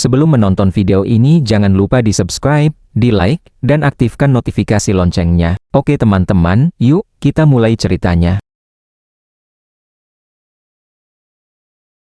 Sebelum menonton video ini jangan lupa di-subscribe, di-like, dan aktifkan notifikasi loncengnya. Oke teman-teman, yuk kita mulai ceritanya.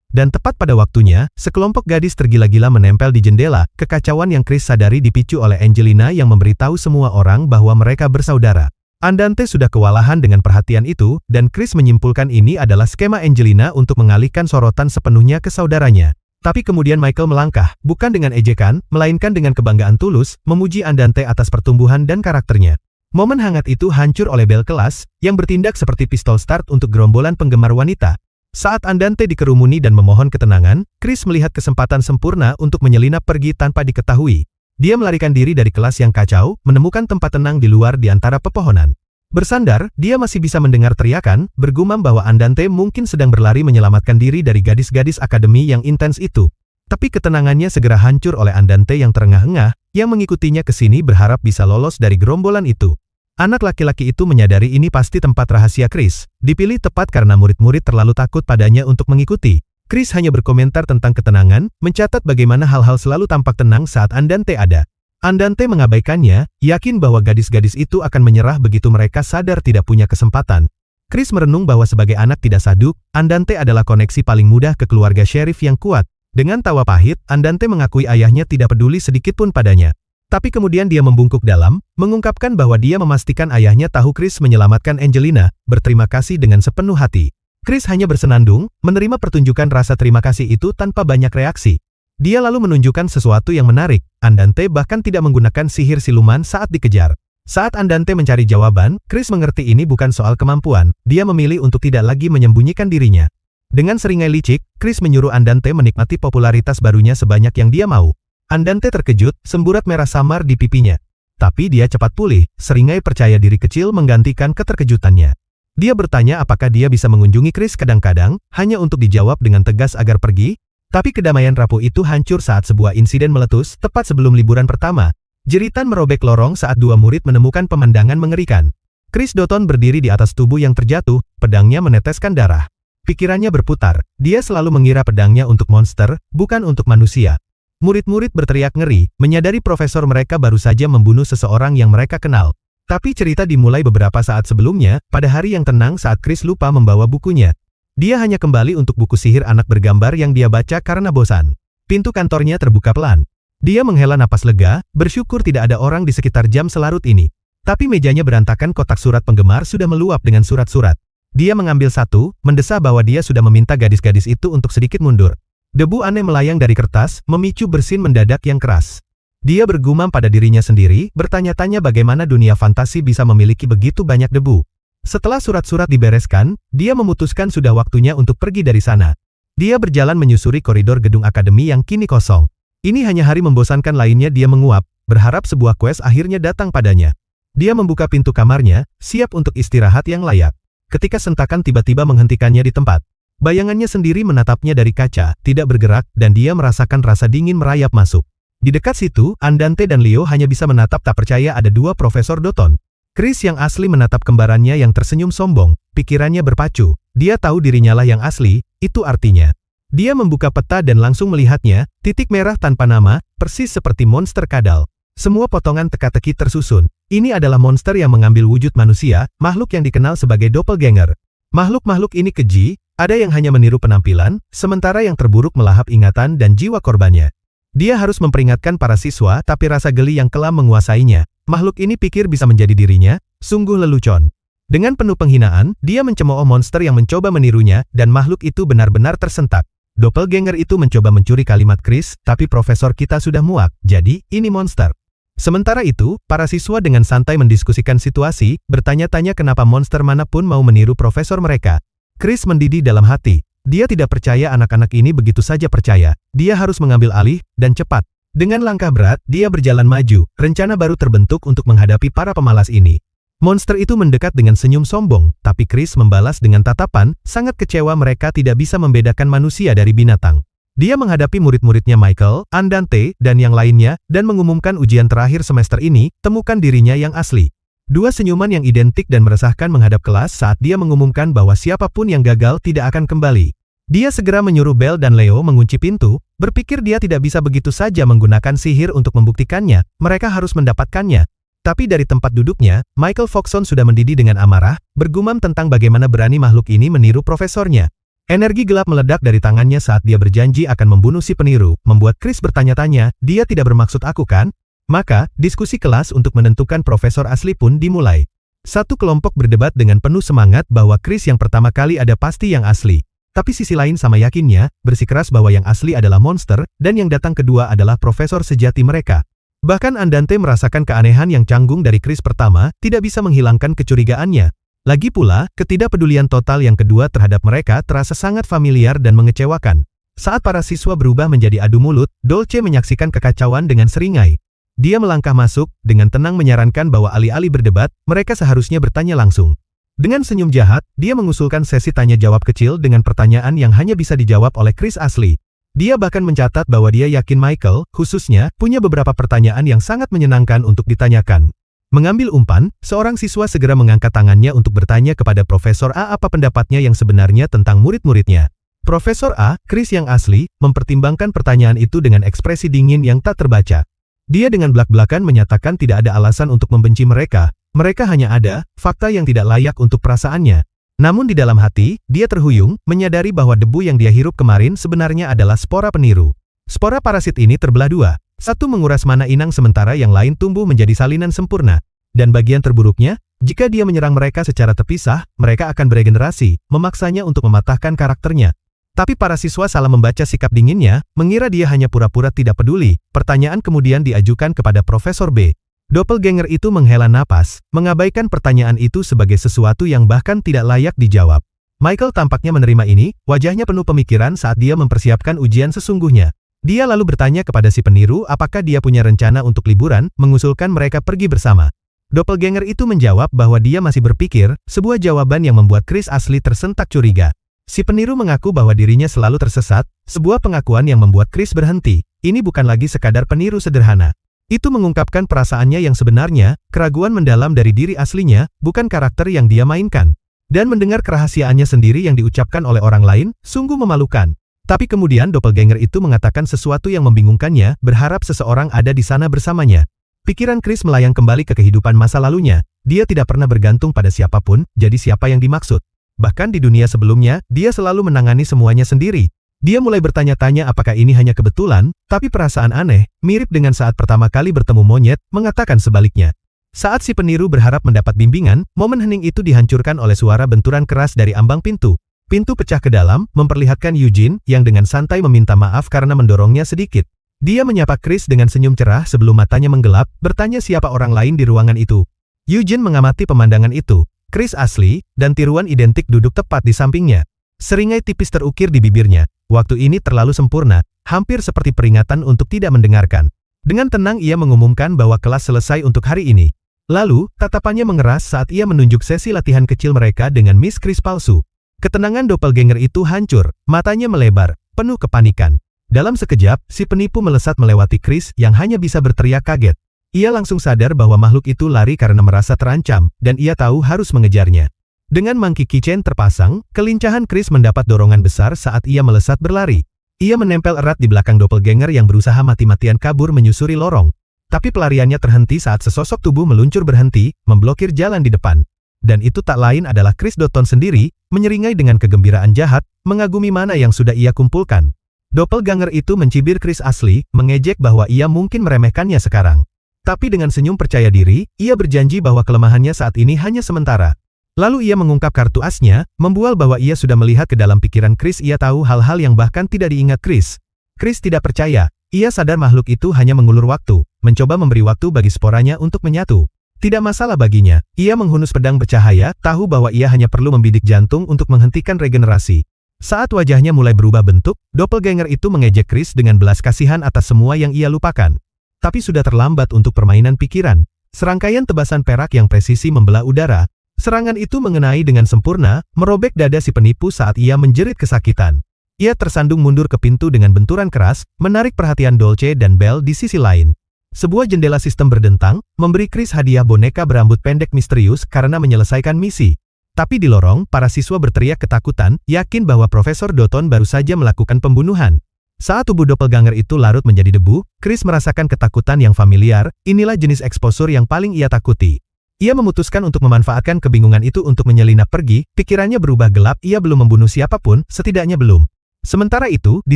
Dan tepat pada waktunya, sekelompok gadis tergila-gila menempel di jendela, kekacauan yang Chris sadari dipicu oleh Angelina yang memberitahu semua orang bahwa mereka bersaudara. Andante sudah kewalahan dengan perhatian itu, dan Chris menyimpulkan ini adalah skema Angelina untuk mengalihkan sorotan sepenuhnya ke saudaranya. Tapi kemudian Michael melangkah, bukan dengan ejekan, melainkan dengan kebanggaan tulus, memuji Andante atas pertumbuhan dan karakternya. Momen hangat itu hancur oleh bel kelas, yang bertindak seperti pistol start untuk gerombolan penggemar wanita. Saat Andante dikerumuni dan memohon ketenangan, Chris melihat kesempatan sempurna untuk menyelinap pergi tanpa diketahui. Dia melarikan diri dari kelas yang kacau, menemukan tempat tenang di luar di antara pepohonan. Bersandar, dia masih bisa mendengar teriakan, bergumam bahwa Andante mungkin sedang berlari menyelamatkan diri dari gadis-gadis akademi yang intens itu. Tapi ketenangannya segera hancur oleh Andante yang terengah-engah, yang mengikutinya ke sini berharap bisa lolos dari gerombolan itu. Anak laki-laki itu menyadari ini pasti tempat rahasia Chris, dipilih tepat karena murid-murid terlalu takut padanya untuk mengikuti. Chris hanya berkomentar tentang ketenangan, mencatat bagaimana hal-hal selalu tampak tenang saat Andante ada. Andante mengabaikannya, yakin bahwa gadis-gadis itu akan menyerah begitu mereka sadar tidak punya kesempatan. Chris merenung bahwa sebagai anak tidak saduk, Andante adalah koneksi paling mudah ke keluarga sheriff yang kuat. Dengan tawa pahit, Andante mengakui ayahnya tidak peduli sedikitpun padanya. Tapi kemudian dia membungkuk dalam, mengungkapkan bahwa dia memastikan ayahnya tahu Chris menyelamatkan Angelina, berterima kasih dengan sepenuh hati. Chris hanya bersenandung, menerima pertunjukan rasa terima kasih itu tanpa banyak reaksi. Dia lalu menunjukkan sesuatu yang menarik, Andante bahkan tidak menggunakan sihir siluman saat dikejar. Saat Andante mencari jawaban, Chris mengerti ini bukan soal kemampuan, dia memilih untuk tidak lagi menyembunyikan dirinya. Dengan seringai licik, Chris menyuruh Andante menikmati popularitas barunya sebanyak yang dia mau. Andante terkejut, semburat merah samar di pipinya. Tapi dia cepat pulih, seringai percaya diri kecil menggantikan keterkejutannya. Dia bertanya apakah dia bisa mengunjungi Chris kadang-kadang, hanya untuk dijawab dengan tegas agar pergi. Tapi kedamaian rapuh itu hancur saat sebuah insiden meletus tepat sebelum liburan pertama. Jeritan merobek lorong saat dua murid menemukan pemandangan mengerikan. Chris Dotton berdiri di atas tubuh yang terjatuh, pedangnya meneteskan darah. Pikirannya berputar, dia selalu mengira pedangnya untuk monster, bukan untuk manusia. Murid-murid berteriak ngeri, menyadari profesor mereka baru saja membunuh seseorang yang mereka kenal. Tapi cerita dimulai beberapa saat sebelumnya, pada hari yang tenang saat Chris lupa membawa bukunya. Dia hanya kembali untuk buku sihir anak bergambar yang dia baca karena bosan. Pintu kantornya terbuka pelan. Dia menghela napas lega, bersyukur tidak ada orang di sekitar jam selarut ini. Tapi mejanya berantakan, kotak surat penggemar sudah meluap dengan surat-surat. Dia mengambil satu, mendesah bahwa dia sudah meminta gadis-gadis itu untuk sedikit mundur. Debu aneh melayang dari kertas, memicu bersin mendadak yang keras. Dia bergumam pada dirinya sendiri, bertanya-tanya bagaimana dunia fantasi bisa memiliki begitu banyak debu. Setelah surat-surat dibereskan, dia memutuskan sudah waktunya untuk pergi dari sana. Dia berjalan menyusuri koridor gedung akademi yang kini kosong. Ini hanya hari membosankan lainnya, dia menguap, berharap sebuah quest akhirnya datang padanya. Dia membuka pintu kamarnya, siap untuk istirahat yang layak. Ketika sentakan tiba-tiba menghentikannya di tempat. Bayangannya sendiri menatapnya dari kaca, tidak bergerak, dan dia merasakan rasa dingin merayap masuk. Di dekat situ, Andante dan Leo hanya bisa menatap tak percaya ada dua Profesor Dotton. Chris yang asli menatap kembarannya yang tersenyum sombong, pikirannya berpacu. Dia tahu dirinya lah yang asli, itu artinya. Dia membuka peta dan langsung melihatnya, titik merah tanpa nama, persis seperti monster kadal. Semua potongan teka-teki tersusun. Ini adalah monster yang mengambil wujud manusia, makhluk yang dikenal sebagai doppelganger. Makhluk-makhluk ini keji, ada yang hanya meniru penampilan, sementara yang terburuk melahap ingatan dan jiwa korbannya. Dia harus memperingatkan para siswa, tapi rasa geli yang kelam menguasainya. Makhluk ini pikir bisa menjadi dirinya, sungguh lelucon. Dengan penuh penghinaan, dia mencemooh monster yang mencoba menirunya, dan makhluk itu benar-benar tersentak. Doppelganger itu mencoba mencuri kalimat Chris, tapi profesor kita sudah muak, jadi, ini monster. Sementara itu, para siswa dengan santai mendiskusikan situasi, bertanya-tanya kenapa monster manapun mau meniru profesor mereka. Chris mendidih dalam hati. Dia tidak percaya anak-anak ini begitu saja percaya. Dia harus mengambil alih, dan cepat. Dengan langkah berat, dia berjalan maju. Rencana baru terbentuk untuk menghadapi para pemalas ini. Monster itu mendekat dengan senyum sombong, tapi Chris membalas dengan tatapan, sangat kecewa mereka tidak bisa membedakan manusia dari binatang. Dia menghadapi murid-muridnya Michael, Andante, dan yang lainnya, dan mengumumkan ujian terakhir semester ini, temukan dirinya yang asli. Dua senyuman yang identik dan meresahkan menghadap kelas saat dia mengumumkan bahwa siapapun yang gagal tidak akan kembali. Dia segera menyuruh Belle dan Leo mengunci pintu, berpikir dia tidak bisa begitu saja menggunakan sihir untuk membuktikannya, mereka harus mendapatkannya. Tapi dari tempat duduknya, Michael Foxon sudah mendidih dengan amarah, bergumam tentang bagaimana berani makhluk ini meniru profesornya. Energi gelap meledak dari tangannya saat dia berjanji akan membunuh si peniru, membuat Chris bertanya-tanya, dia tidak bermaksud aku kan? Maka, diskusi kelas untuk menentukan profesor asli pun dimulai. Satu kelompok berdebat dengan penuh semangat bahwa Chris yang pertama kali ada pasti yang asli. Tapi sisi lain sama yakinnya, bersikeras bahwa yang asli adalah monster, dan yang datang kedua adalah profesor sejati mereka. Bahkan Andante merasakan keanehan yang canggung dari Chris pertama, tidak bisa menghilangkan kecurigaannya. Lagi pula, ketidakpedulian total yang kedua terhadap mereka terasa sangat familiar dan mengecewakan. Saat para siswa berubah menjadi adu mulut, Dolce menyaksikan kekacauan dengan seringai. Dia melangkah masuk, dengan tenang menyarankan bahwa alih-alih berdebat, mereka seharusnya bertanya langsung. Dengan senyum jahat, dia mengusulkan sesi tanya-jawab kecil dengan pertanyaan yang hanya bisa dijawab oleh Chris asli. Dia bahkan mencatat bahwa dia yakin Michael, khususnya, punya beberapa pertanyaan yang sangat menyenangkan untuk ditanyakan. Mengambil umpan, seorang siswa segera mengangkat tangannya untuk bertanya kepada Profesor A apa pendapatnya yang sebenarnya tentang murid-muridnya. Profesor A, Chris yang asli, mempertimbangkan pertanyaan itu dengan ekspresi dingin yang tak terbaca. Dia dengan belak-belakan menyatakan tidak ada alasan untuk membenci mereka. Mereka hanya ada fakta yang tidak layak untuk perasaannya. Namun di dalam hati, dia terhuyung, menyadari bahwa debu yang dia hirup kemarin sebenarnya adalah spora peniru. Spora parasit ini terbelah dua. Satu menguras mana inang sementara yang lain tumbuh menjadi salinan sempurna. Dan bagian terburuknya, jika dia menyerang mereka secara terpisah, mereka akan beregenerasi, memaksanya untuk mematahkan karakternya. Tapi para siswa salah membaca sikap dinginnya, mengira dia hanya pura-pura tidak peduli. Pertanyaan kemudian diajukan kepada Profesor B. Doppelganger itu menghela napas, mengabaikan pertanyaan itu sebagai sesuatu yang bahkan tidak layak dijawab. Michael tampaknya menerima ini, wajahnya penuh pemikiran saat dia mempersiapkan ujian sesungguhnya. Dia lalu bertanya kepada si peniru apakah dia punya rencana untuk liburan, mengusulkan mereka pergi bersama. Doppelganger itu menjawab bahwa dia masih berpikir, sebuah jawaban yang membuat Chris asli tersentak curiga. Si peniru mengaku bahwa dirinya selalu tersesat, sebuah pengakuan yang membuat Chris berhenti. Ini bukan lagi sekadar peniru sederhana. Itu mengungkapkan perasaannya yang sebenarnya, keraguan mendalam dari diri aslinya, bukan karakter yang dia mainkan. Dan mendengar kerahasiaannya sendiri yang diucapkan oleh orang lain, sungguh memalukan. Tapi kemudian doppelganger itu mengatakan sesuatu yang membingungkannya, berharap seseorang ada di sana bersamanya. Pikiran Chris melayang kembali ke kehidupan masa lalunya. Dia tidak pernah bergantung pada siapapun, jadi siapa yang dimaksud. Bahkan di dunia sebelumnya, dia selalu menangani semuanya sendiri. Dia mulai bertanya-tanya apakah ini hanya kebetulan, tapi perasaan aneh, mirip dengan saat pertama kali bertemu monyet, mengatakan sebaliknya. Saat si peniru berharap mendapat bimbingan, momen hening itu dihancurkan oleh suara benturan keras dari ambang pintu. Pintu pecah ke dalam, memperlihatkan Eugene, yang dengan santai meminta maaf karena mendorongnya sedikit. Dia menyapa Chris dengan senyum cerah sebelum matanya menggelap, bertanya siapa orang lain di ruangan itu. Eugene mengamati pemandangan itu. Chris asli, dan tiruan identik duduk tepat di sampingnya. Seringai tipis terukir di bibirnya. Waktu ini terlalu sempurna, hampir seperti peringatan untuk tidak mendengarkan. Dengan tenang ia mengumumkan bahwa kelas selesai untuk hari ini. Lalu, tatapannya mengeras saat ia menunjuk sesi latihan kecil mereka dengan Miss Chris palsu. Ketenangan doppelganger itu hancur, matanya melebar, penuh kepanikan. Dalam sekejap, si penipu melesat melewati Chris yang hanya bisa berteriak kaget. Ia langsung sadar bahwa makhluk itu lari karena merasa terancam, dan ia tahu harus mengejarnya. Dengan monkey keychain terpasang, kelincahan Chris mendapat dorongan besar saat ia melesat berlari. Ia menempel erat di belakang doppelganger yang berusaha mati-matian kabur menyusuri lorong. Tapi pelariannya terhenti saat sesosok tubuh meluncur berhenti, memblokir jalan di depan. Dan itu tak lain adalah Chris Dotton sendiri, menyeringai dengan kegembiraan jahat, mengagumi mana yang sudah ia kumpulkan. Doppelganger itu mencibir Chris asli, mengejek bahwa ia mungkin meremehkannya sekarang. Tapi dengan senyum percaya diri, ia berjanji bahwa kelemahannya saat ini hanya sementara. Lalu ia mengungkap kartu asnya, membual bahwa ia sudah melihat ke dalam pikiran Chris. Ia tahu hal-hal yang bahkan tidak diingat Chris. Chris tidak percaya. Ia sadar makhluk itu hanya mengulur waktu, mencoba memberi waktu bagi sporanya untuk menyatu. Tidak masalah baginya. Ia menghunus pedang bercahaya, tahu bahwa ia hanya perlu membidik jantung untuk menghentikan regenerasi. Saat wajahnya mulai berubah bentuk, doppelganger itu mengejek Chris dengan belas kasihan atas semua yang ia lupakan. Tapi sudah terlambat untuk permainan pikiran. Serangkaian tebasan perak yang presisi membelah udara. Serangan itu mengenai dengan sempurna, merobek dada si penipu saat ia menjerit kesakitan. Ia tersandung mundur ke pintu dengan benturan keras, menarik perhatian Dolce dan Belle di sisi lain. Sebuah jendela sistem berdentang, memberi Chris hadiah boneka berambut pendek misterius karena menyelesaikan misi. Tapi di lorong, para siswa berteriak ketakutan, yakin bahwa Profesor Doton baru saja melakukan pembunuhan. Saat tubuh doppelganger itu larut menjadi debu, Chris merasakan ketakutan yang familiar. Inilah jenis eksposur yang paling ia takuti. Ia memutuskan untuk memanfaatkan kebingungan itu untuk menyelinap pergi, pikirannya berubah gelap, ia belum membunuh siapapun, setidaknya belum. Sementara itu, di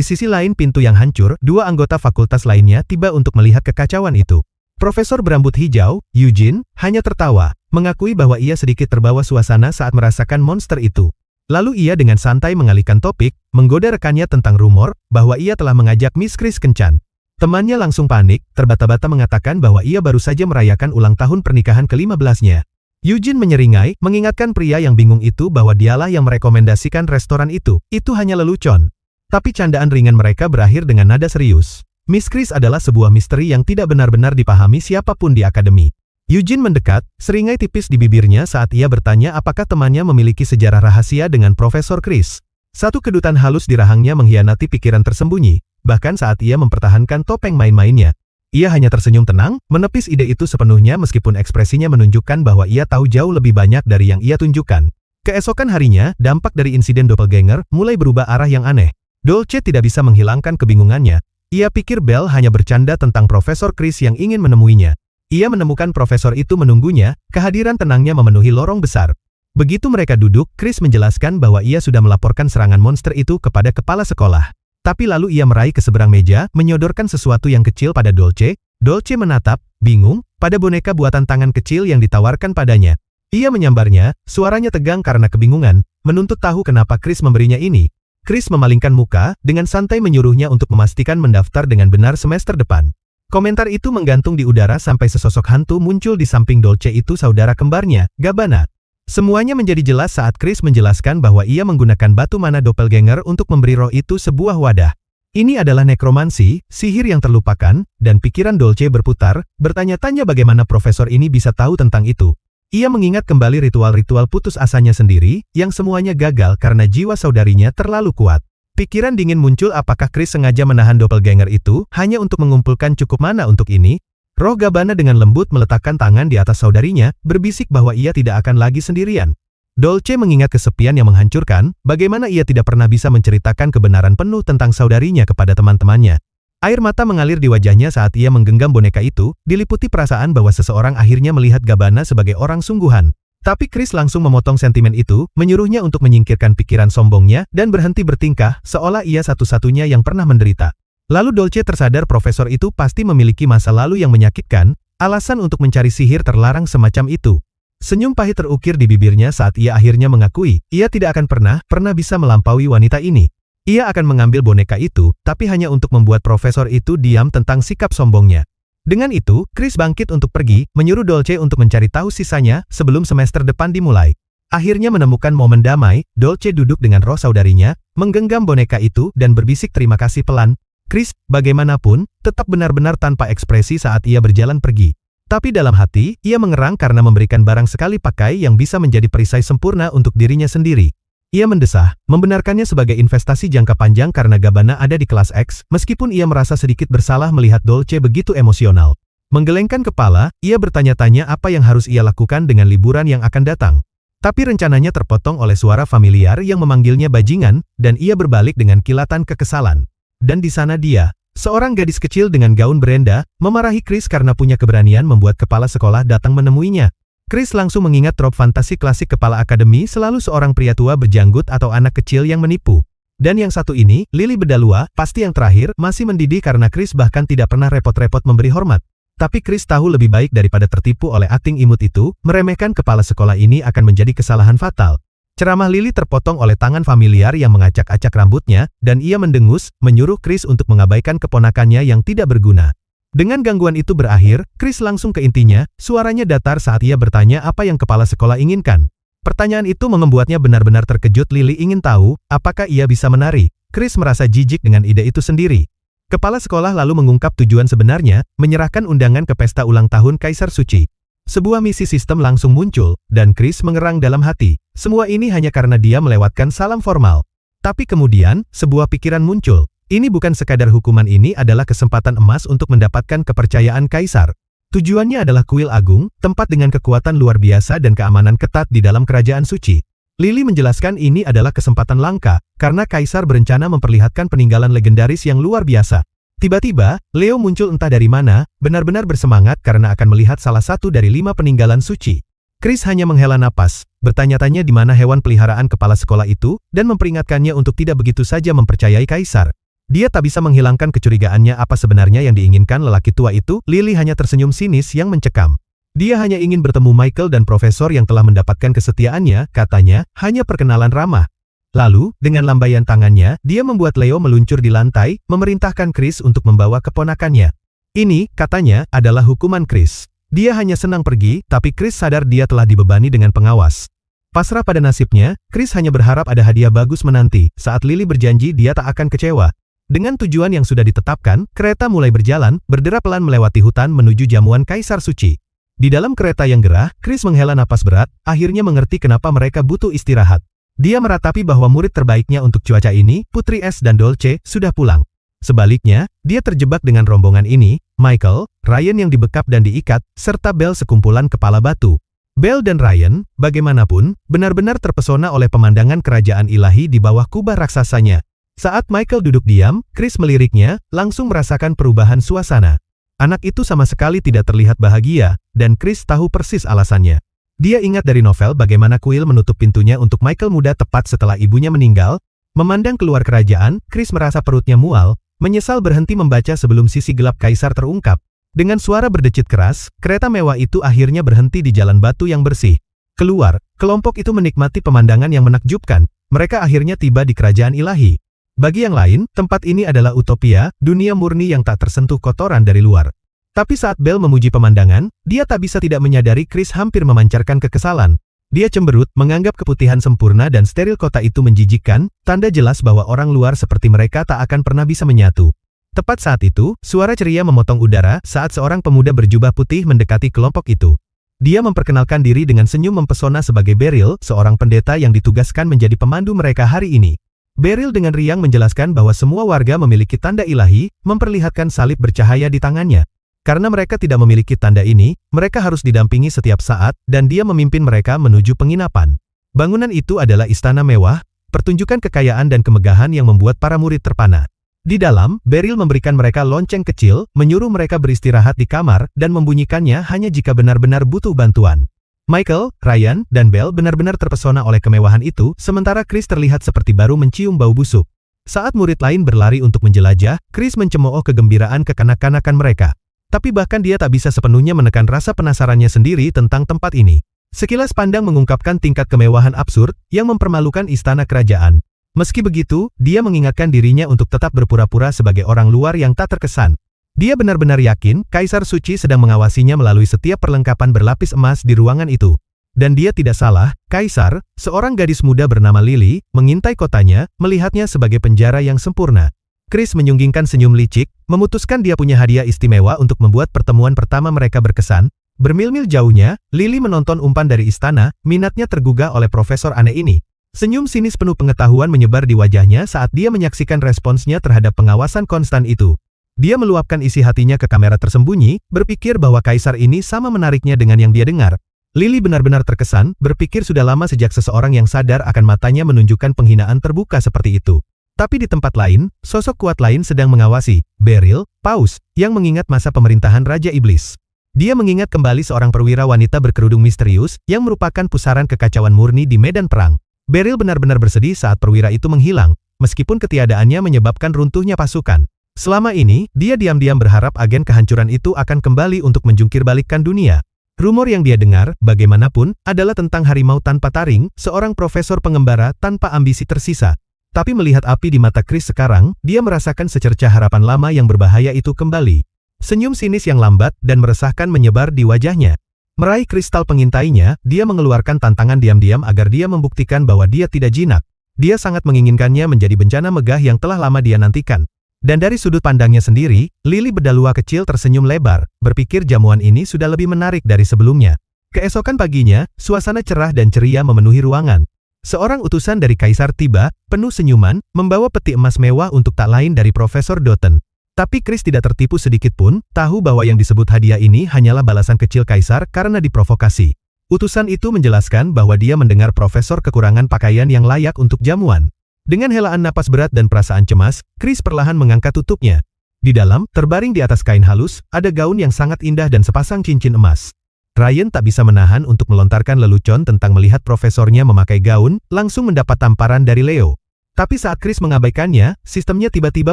sisi lain pintu yang hancur, dua anggota fakultas lainnya tiba untuk melihat kekacauan itu. Profesor berambut hijau, Eugene, hanya tertawa, mengakui bahwa ia sedikit terbawa suasana saat merasakan monster itu. Lalu ia dengan santai mengalihkan topik, menggoda rekannya tentang rumor, bahwa ia telah mengajak Miss Chris kencan. Temannya langsung panik, terbata-bata mengatakan bahwa ia baru saja merayakan ulang tahun pernikahan ke-15-nya. Eugene menyeringai, mengingatkan pria yang bingung itu bahwa dialah yang merekomendasikan restoran itu hanya lelucon. Tapi candaan ringan mereka berakhir dengan nada serius. Miss Chris adalah sebuah misteri yang tidak benar-benar dipahami siapapun di akademi. Eugene mendekat, seringai tipis di bibirnya saat ia bertanya apakah temannya memiliki sejarah rahasia dengan Profesor Chris. Satu kedutan halus di rahangnya mengkhianati pikiran tersembunyi, bahkan saat ia mempertahankan topeng main-mainnya. Ia hanya tersenyum tenang, menepis ide itu sepenuhnya meskipun ekspresinya menunjukkan bahwa ia tahu jauh lebih banyak dari yang ia tunjukkan. Keesokan harinya, dampak dari insiden doppelganger mulai berubah arah yang aneh. Dolce tidak bisa menghilangkan kebingungannya. Ia pikir Belle hanya bercanda tentang Profesor Chris yang ingin menemuinya. Ia menemukan profesor itu menunggunya, kehadiran tenangnya memenuhi lorong besar. Begitu mereka duduk, Chris menjelaskan bahwa ia sudah melaporkan serangan monster itu kepada kepala sekolah. Tapi lalu ia meraih ke seberang meja, menyodorkan sesuatu yang kecil pada Dolce. Dolce menatap, bingung, pada boneka buatan tangan kecil yang ditawarkan padanya. Ia menyambarnya, suaranya tegang karena kebingungan, menuntut tahu kenapa Chris memberinya ini. Chris memalingkan muka, dengan santai menyuruhnya untuk memastikan mendaftar dengan benar semester depan. Komentar itu menggantung di udara sampai sesosok hantu muncul di samping Dolce itu saudara kembarnya, Gabbana. Semuanya menjadi jelas saat Chris menjelaskan bahwa ia menggunakan batu mana doppelganger untuk memberi roh itu sebuah wadah. Ini adalah nekromansi, sihir yang terlupakan, dan pikiran Dolce berputar, bertanya-tanya bagaimana profesor ini bisa tahu tentang itu. Ia mengingat kembali ritual-ritual putus asanya sendiri, yang semuanya gagal karena jiwa saudarinya terlalu kuat. Pikiran dingin muncul apakah Chris sengaja menahan doppelganger itu, hanya untuk mengumpulkan cukup mana untuk ini? Roh Gabbana dengan lembut meletakkan tangan di atas saudarinya, berbisik bahwa ia tidak akan lagi sendirian. Dolce mengingat kesepian yang menghancurkan, bagaimana ia tidak pernah bisa menceritakan kebenaran penuh tentang saudarinya kepada teman-temannya. Air mata mengalir di wajahnya saat ia menggenggam boneka itu, diliputi perasaan bahwa seseorang akhirnya melihat Gabbana sebagai orang sungguhan. Tapi Chris langsung memotong sentimen itu, menyuruhnya untuk menyingkirkan pikiran sombongnya, dan berhenti bertingkah, seolah ia satu-satunya yang pernah menderita. Lalu Dolce tersadar profesor itu pasti memiliki masa lalu yang menyakitkan, alasan untuk mencari sihir terlarang semacam itu. Senyum pahit terukir di bibirnya saat ia akhirnya mengakui, ia tidak akan pernah bisa melampaui wanita ini. Ia akan mengambil boneka itu, tapi hanya untuk membuat profesor itu diam tentang sikap sombongnya. Dengan itu, Chris bangkit untuk pergi, menyuruh Dolce untuk mencari tahu sisanya, sebelum semester depan dimulai. Akhirnya menemukan momen damai, Dolce duduk dengan roh saudarinya, menggenggam boneka itu, dan berbisik terima kasih pelan. Chris, bagaimanapun, tetap benar-benar tanpa ekspresi saat ia berjalan pergi. Tapi dalam hati, ia mengerang karena memberikan barang sekali pakai yang bisa menjadi perisai sempurna untuk dirinya sendiri. Ia mendesah, membenarkannya sebagai investasi jangka panjang karena Gabbana ada di kelas X, meskipun ia merasa sedikit bersalah melihat Dolce begitu emosional. Menggelengkan kepala, ia bertanya-tanya apa yang harus ia lakukan dengan liburan yang akan datang. Tapi rencananya terpotong oleh suara familiar yang memanggilnya bajingan, dan ia berbalik dengan kilatan kekesalan. Dan di sana dia, seorang gadis kecil dengan gaun Brenda, memarahi Chris karena punya keberanian membuat kepala sekolah datang menemuinya. Chris langsung mengingat trop fantasi klasik kepala akademi selalu seorang pria tua berjanggut atau anak kecil yang menipu. Dan yang satu ini, Lily Bedalua, pasti yang terakhir, masih mendidih karena Chris bahkan tidak pernah repot-repot memberi hormat. Tapi Chris tahu lebih baik daripada tertipu oleh akting imut itu, meremehkan kepala sekolah ini akan menjadi kesalahan fatal. Ceramah Lily terpotong oleh tangan familiar yang mengacak-acak rambutnya, dan ia mendengus, menyuruh Chris untuk mengabaikan keponakannya yang tidak berguna. Dengan gangguan itu berakhir, Chris langsung ke intinya, suaranya datar saat ia bertanya apa yang kepala sekolah inginkan. Pertanyaan itu membuatnya benar-benar terkejut. Lily ingin tahu, apakah ia bisa menari. Chris merasa jijik dengan ide itu sendiri. Kepala sekolah lalu mengungkap tujuan sebenarnya, menyerahkan undangan ke pesta ulang tahun Kaisar Suci. Sebuah misi sistem langsung muncul, dan Chris mengerang dalam hati. Semua ini hanya karena dia melewatkan salam formal. Tapi kemudian, sebuah pikiran muncul. Ini bukan sekadar hukuman, ini adalah kesempatan emas untuk mendapatkan kepercayaan Kaisar. Tujuannya adalah kuil agung, tempat dengan kekuatan luar biasa dan keamanan ketat di dalam kerajaan suci. Lily menjelaskan ini adalah kesempatan langka, karena Kaisar berencana memperlihatkan peninggalan legendaris yang luar biasa. Tiba-tiba, Leo muncul entah dari mana, benar-benar bersemangat karena akan melihat salah satu dari 5 peninggalan suci. Chris hanya menghela napas, bertanya-tanya di mana hewan peliharaan kepala sekolah itu, dan memperingatkannya untuk tidak begitu saja mempercayai Kaisar. Dia tak bisa menghilangkan kecurigaannya apa sebenarnya yang diinginkan lelaki tua itu. Lily hanya tersenyum sinis yang mencekam. Dia hanya ingin bertemu Michael dan profesor yang telah mendapatkan kesetiaannya, katanya, hanya perkenalan ramah. Lalu, dengan lambaian tangannya, dia membuat Leo meluncur di lantai, memerintahkan Chris untuk membawa keponakannya. Ini, katanya, adalah hukuman Chris. Dia hanya senang pergi, tapi Chris sadar dia telah dibebani dengan pengawas. Pasrah pada nasibnya, Chris hanya berharap ada hadiah bagus menanti. Saat Lily berjanji dia tak akan kecewa. Dengan tujuan yang sudah ditetapkan, kereta mulai berjalan, berdera pelan melewati hutan menuju jamuan Kaisar Suci. Di dalam kereta yang gerah, Chris menghela napas berat, akhirnya mengerti kenapa mereka butuh istirahat. Dia meratapi bahwa murid terbaiknya untuk cuaca ini, Putri Es dan Dolce, sudah pulang. Sebaliknya, dia terjebak dengan rombongan ini, Michael, Ryan yang dibekap dan diikat, serta Belle sekumpulan kepala batu. Belle dan Ryan, bagaimanapun, benar-benar terpesona oleh pemandangan kerajaan ilahi di bawah kubah raksasanya. Saat Michael duduk diam, Chris meliriknya, langsung merasakan perubahan suasana. Anak itu sama sekali tidak terlihat bahagia, dan Chris tahu persis alasannya. Dia ingat dari novel bagaimana kuil menutup pintunya untuk Michael muda tepat setelah ibunya meninggal. Memandang keluar kerajaan, Chris merasa perutnya mual, menyesal berhenti membaca sebelum sisi gelap Kaisar terungkap. Dengan suara berdecit keras, kereta mewah itu akhirnya berhenti di jalan batu yang bersih. Keluar, kelompok itu menikmati pemandangan yang menakjubkan. Mereka akhirnya tiba di kerajaan ilahi. Bagi yang lain, tempat ini adalah utopia, dunia murni yang tak tersentuh kotoran dari luar. Tapi saat Belle memuji pemandangan, dia tak bisa tidak menyadari Chris hampir memancarkan kekesalan. Dia cemberut, menganggap keputihan sempurna dan steril kota itu menjijikkan, tanda jelas bahwa orang luar seperti mereka tak akan pernah bisa menyatu. Tepat saat itu, suara ceria memotong udara saat seorang pemuda berjubah putih mendekati kelompok itu. Dia memperkenalkan diri dengan senyum mempesona sebagai Beryl, seorang pendeta yang ditugaskan menjadi pemandu mereka hari ini. Beryl dengan riang menjelaskan bahwa semua warga memiliki tanda ilahi, memperlihatkan salib bercahaya di tangannya. Karena mereka tidak memiliki tanda ini, mereka harus didampingi setiap saat, dan dia memimpin mereka menuju penginapan. Bangunan itu adalah istana mewah, pertunjukan kekayaan dan kemegahan yang membuat para murid terpana. Di dalam, Beryl memberikan mereka lonceng kecil, menyuruh mereka beristirahat di kamar, dan membunyikannya hanya jika benar-benar butuh bantuan. Michael, Ryan, dan Belle benar-benar terpesona oleh kemewahan itu, sementara Chris terlihat seperti baru mencium bau busuk. Saat murid lain berlari untuk menjelajah, Chris mencemooh kegembiraan kekanak-kanakan mereka. Tapi bahkan dia tak bisa sepenuhnya menekan rasa penasarannya sendiri tentang tempat ini. Sekilas pandang mengungkapkan tingkat kemewahan absurd, yang mempermalukan istana kerajaan. Meski begitu, dia mengingatkan dirinya untuk tetap berpura-pura sebagai orang luar yang tak terkesan. Dia benar-benar yakin, Kaisar Suci sedang mengawasinya melalui setiap perlengkapan berlapis emas di ruangan itu. Dan dia tidak salah, Kaisar, seorang gadis muda bernama Lily, mengintai kotanya, melihatnya sebagai penjara yang sempurna. Chris menyunggingkan senyum licik, memutuskan dia punya hadiah istimewa untuk membuat pertemuan pertama mereka berkesan. Bermil-mil jauhnya, Lily menonton umpan dari istana, minatnya tergugah oleh profesor aneh ini. Senyum sinis penuh pengetahuan menyebar di wajahnya saat dia menyaksikan responsnya terhadap pengawasan konstan itu. Dia meluapkan isi hatinya ke kamera tersembunyi, berpikir bahwa Kaisar ini sama menariknya dengan yang dia dengar. Lily benar-benar terkesan, berpikir sudah lama sejak seseorang yang sadar akan matanya menunjukkan penghinaan terbuka seperti itu. Tapi di tempat lain, sosok kuat lain sedang mengawasi, Beryl, Paus, yang mengingat masa pemerintahan Raja Iblis. Dia mengingat kembali seorang perwira wanita berkerudung misterius, yang merupakan pusaran kekacauan murni di medan perang. Beryl benar-benar bersedih saat perwira itu menghilang, meskipun ketiadaannya menyebabkan runtuhnya pasukan. Selama ini, dia diam-diam berharap agen kehancuran itu akan kembali untuk menjungkirbalikkan dunia. Rumor yang dia dengar, bagaimanapun, adalah tentang harimau tanpa taring, seorang profesor pengembara tanpa ambisi tersisa. Tapi melihat api di mata Chris sekarang, dia merasakan secercah harapan lama yang berbahaya itu kembali. Senyum sinis yang lambat dan meresahkan menyebar di wajahnya. Meraih kristal pengintainya, dia mengeluarkan tantangan diam-diam agar dia membuktikan bahwa dia tidak jinak. Dia sangat menginginkannya menjadi bencana megah yang telah lama dia nantikan. Dan dari sudut pandangnya sendiri, Lily bedalua kecil tersenyum lebar, berpikir jamuan ini sudah lebih menarik dari sebelumnya. Keesokan paginya, suasana cerah dan ceria memenuhi ruangan. Seorang utusan dari Kaisar tiba, penuh senyuman, membawa peti emas mewah untuk tak lain dari Profesor Doughton. Tapi Chris tidak tertipu sedikit pun, tahu bahwa yang disebut hadiah ini hanyalah balasan kecil Kaisar karena diprovokasi. Utusan itu menjelaskan bahwa dia mendengar profesor kekurangan pakaian yang layak untuk jamuan. Dengan helaan napas berat dan perasaan cemas, Chris perlahan mengangkat tutupnya. Di dalam, terbaring di atas kain halus, ada gaun yang sangat indah dan sepasang cincin emas. Ryan tak bisa menahan untuk melontarkan lelucon tentang melihat profesornya memakai gaun, langsung mendapat tamparan dari Leo. Tapi saat Chris mengabaikannya, sistemnya tiba-tiba